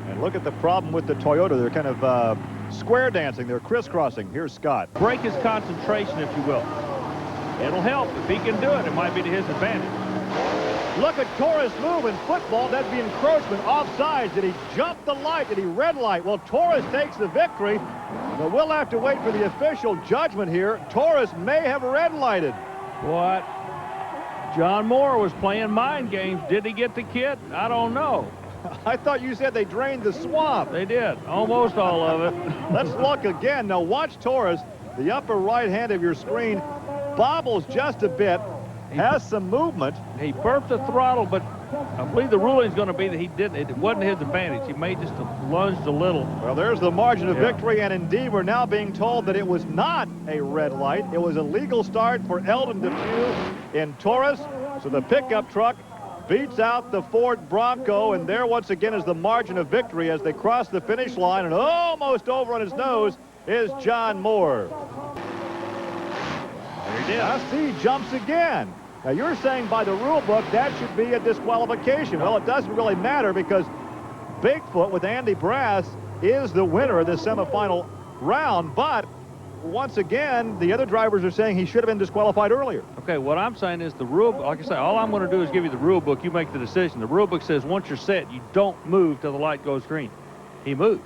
And look at the problem with the Toyota. They're kind of square dancing. They're crisscrossing. Here's Scott. Break his concentration, if you will. It'll help. If he can do it, it might be to his advantage. Look at Taurus move in football. That'd be encroachment. Offsides. Did he jump the light? Did he red light? Well, Taurus takes the victory. But we'll have to wait for the official judgment here. Taurus may have red lighted. What John Moore was playing mind games. Did he get the kit? I don't know. I thought you said they drained the swamp. They did, almost all of it. Let's look again. Now watch Torres. The upper right hand of your screen bobbles just a bit, has some movement. He burped the throttle, but I believe the ruling is going to be that he didn't. It wasn't his advantage. He may just have lunged a little. Well, there's the margin of victory, and indeed we're now being told that it was not a red light. It was a legal start for Eldon Depew in Torres. So the pickup truck beats out the Ford Bronco, and there once again is the margin of victory as they cross the finish line, and almost over on his nose is John Moore. There he did. Now see, jumps again. Now you're saying by the rule book that should be a disqualification. Well, it doesn't really matter because Bigfoot with Andy Brass is the winner of the semifinal round, but once again, the other drivers are saying he should have been disqualified earlier. Okay, what I'm saying is the rule, like I say, all I'm going to do is give you the rule book. You make the decision. The rule book says once you're set, you don't move till the light goes green. He moved.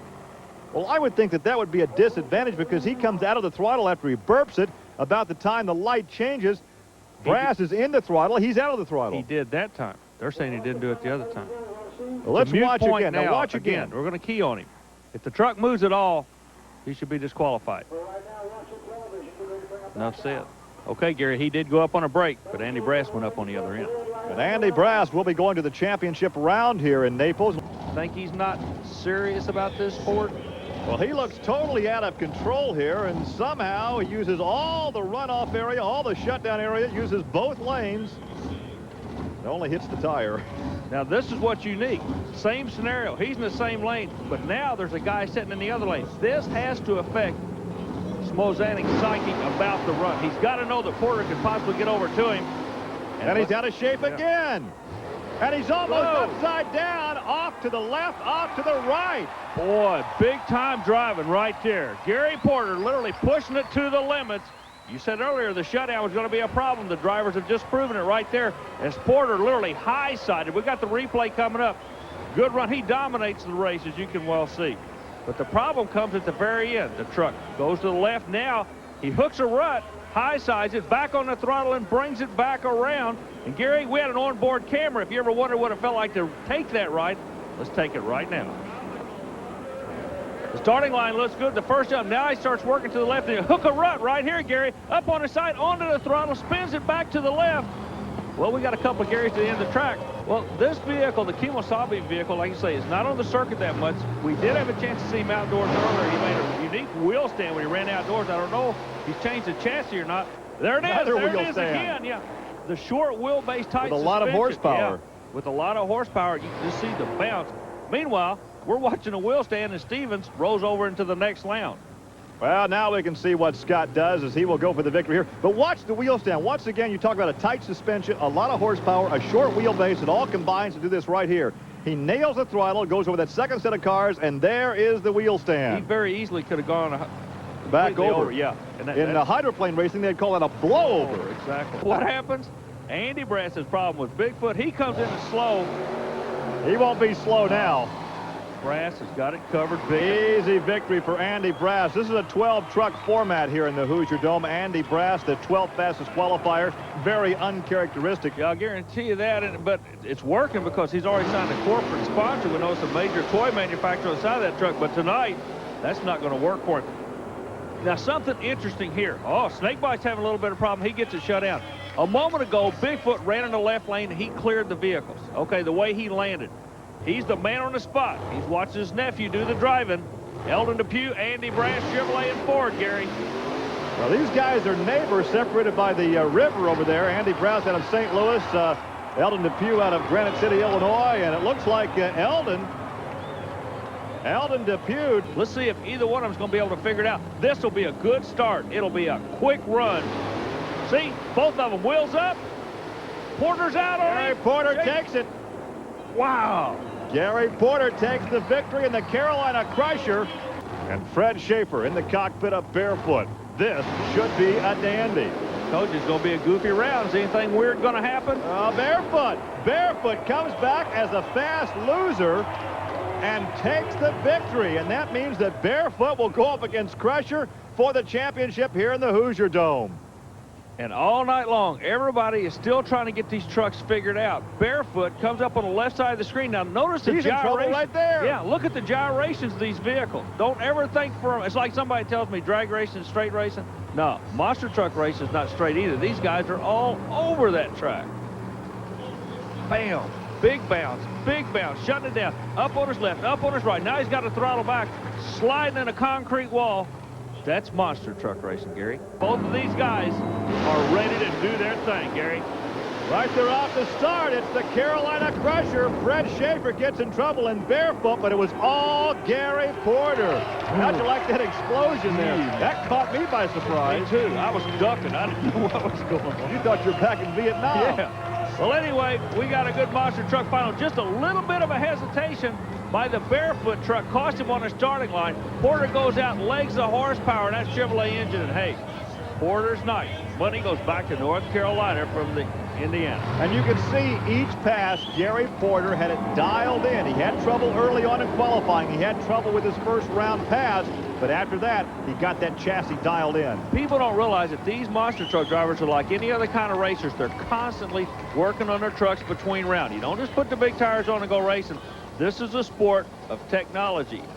Well, I would think that that would be a disadvantage because he comes out of the throttle after he burps it. About the time the light changes, Brass is in the throttle. He's out of the throttle. He did that time. They're saying he didn't do it the other time. Well, let's watch again. Now watch again. We're going to key on him. If the truck moves at all, he should be disqualified. Enough said. Okay, Gary, he did go up on a break, but Andy Brass went up on the other end. And Andy Brass will be going to the championship round here in Naples. Think he's not serious about this sport? Well, he looks totally out of control here, and somehow he uses all the runoff area, all the shutdown area, uses both lanes. It only hits the tire. Now, this is what's unique. Same scenario. He's in the same lane, but now there's a guy sitting in the other lane. This has to affect Smozanek's psyche about the run. He's got to know that Porter could possibly get over to him. And he's out of shape again. And he's almost upside down, off to the left, off to the right. Boy, big time driving right there. Gary Porter literally pushing it to the limits. You said earlier the shutdown was going to be a problem. The drivers have just proven it right there as Porter literally high-sided. We got the replay coming up. Good run. He dominates the race, as you can well see. But the problem comes at the very end. The truck goes to the left. Now he hooks a rut, high-sides it, back on the throttle, and brings it back around. And, Gary, we had an onboard camera. If you ever wondered what it felt like to take that ride, let's take it right now. The starting line looks good. The first jump. Now he starts working to the left. And hook a rut right here, Gary. Up on the side, onto the throttle, spins it back to the left. Well, we got a couple of Garys to the end of the track. Well, this vehicle, the Kemosabe vehicle, like you say, is not on the circuit that much. We did have a chance to see him outdoors earlier. He made a unique wheel stand when he ran outdoors. I don't know if he's changed the chassis or not. There it is. Another there wheel it is stand. Again. Yeah. The short wheelbase type with a lot of horsepower. Yeah, with a lot of horsepower. You can just see the bounce. Meanwhile, we're watching a wheel stand, and Stevens rolls over into the next lounge. Well, now we can see what Scott does as he will go for the victory here. But watch the wheel stand. Once again, you talk about a tight suspension, a lot of horsepower, a short wheelbase. It all combines to do this right here. He nails the throttle, goes over that second set of cars, and there is the wheel stand. He very easily could have gone back over. Yeah. And in the hydroplane racing, they'd call that a blowover. Exactly. What happens? Andy Brass's problem with Bigfoot. He comes in slow. He won't be slow now. Brass has got it covered big. Easy victory for Andy Brass. This is a 12-truck format here in the Hoosier Dome. Andy Brass, the 12th fastest qualifier. Very uncharacteristic. Yeah, I'll guarantee you that. But it's working because he's already signed a corporate sponsor. We know it's a major toy manufacturer inside that truck. But tonight, that's not going to work for him. Now, something interesting here. Oh, Snakebite's having a little bit of problem. He gets it shut down. A moment ago, Bigfoot ran in the left lane and he cleared the vehicles. Okay, the way he landed. He's the man on the spot. He's watching his nephew do the driving. Eldon Depew, Andy Brass, Chevrolet, and Ford, Gary. Well, these guys are neighbors separated by the river over there. Andy Brass out of St. Louis, Eldon Depew out of Granite City, Illinois, and it looks like Eldon Depew. Let's see if either one of them's going to be able to figure it out. This will be a good start. It'll be a quick run. See, both of them wheels up. Porter's out on Gary him. Porter takes it. Wow. Gary Porter takes the victory in the Carolina Crusher. And Fred Schaefer in the cockpit of Barefoot. This should be a dandy. Told you it's going to be a goofy round. Is anything weird going to happen? Barefoot comes back as a fast loser and takes the victory. And that means that Barefoot will go up against Crusher for the championship here in the Hoosier Dome. And all night long, everybody is still trying to get these trucks figured out. Barefoot comes up on the left side of the screen. Now, notice the He's in trouble gyration right there. Yeah, look at the gyrations of these vehicles. Don't ever think it's like somebody tells me drag racing is straight racing. No, monster truck racing is not straight either. These guys are all over that track. Bam, big bounce, shutting it down. Up on his left, up on his right. Now he's got to throttle back, sliding in a concrete wall. That's monster truck racing, Gary. Both of these guys are ready to do their thing, Gary. Right there off the start, it's the Carolina Crusher. Fred Schaefer gets in trouble in Barefoot, but it was all Gary Porter. How'd you like that explosion there? That caught me by surprise. Me too. I was ducking. I didn't know what was going on. You thought you were back in Vietnam. Yeah. Well, anyway, we got a good monster truck final. Just a little bit of a hesitation by the Barefoot truck. Cost him on the starting line. Porter goes out and legs the horsepower in that Chevrolet engine. And, hey, Porter's night. Money goes back to North Carolina from the Indiana. And you can see each pass, Gary Porter had it dialed in. He had trouble early on in qualifying. He had trouble with his first round pass. But after that, he got that chassis dialed in. People don't realize that these monster truck drivers are like any other kind of racers. They're constantly working on their trucks between rounds. You don't just put the big tires on and go racing. This is a sport of technology.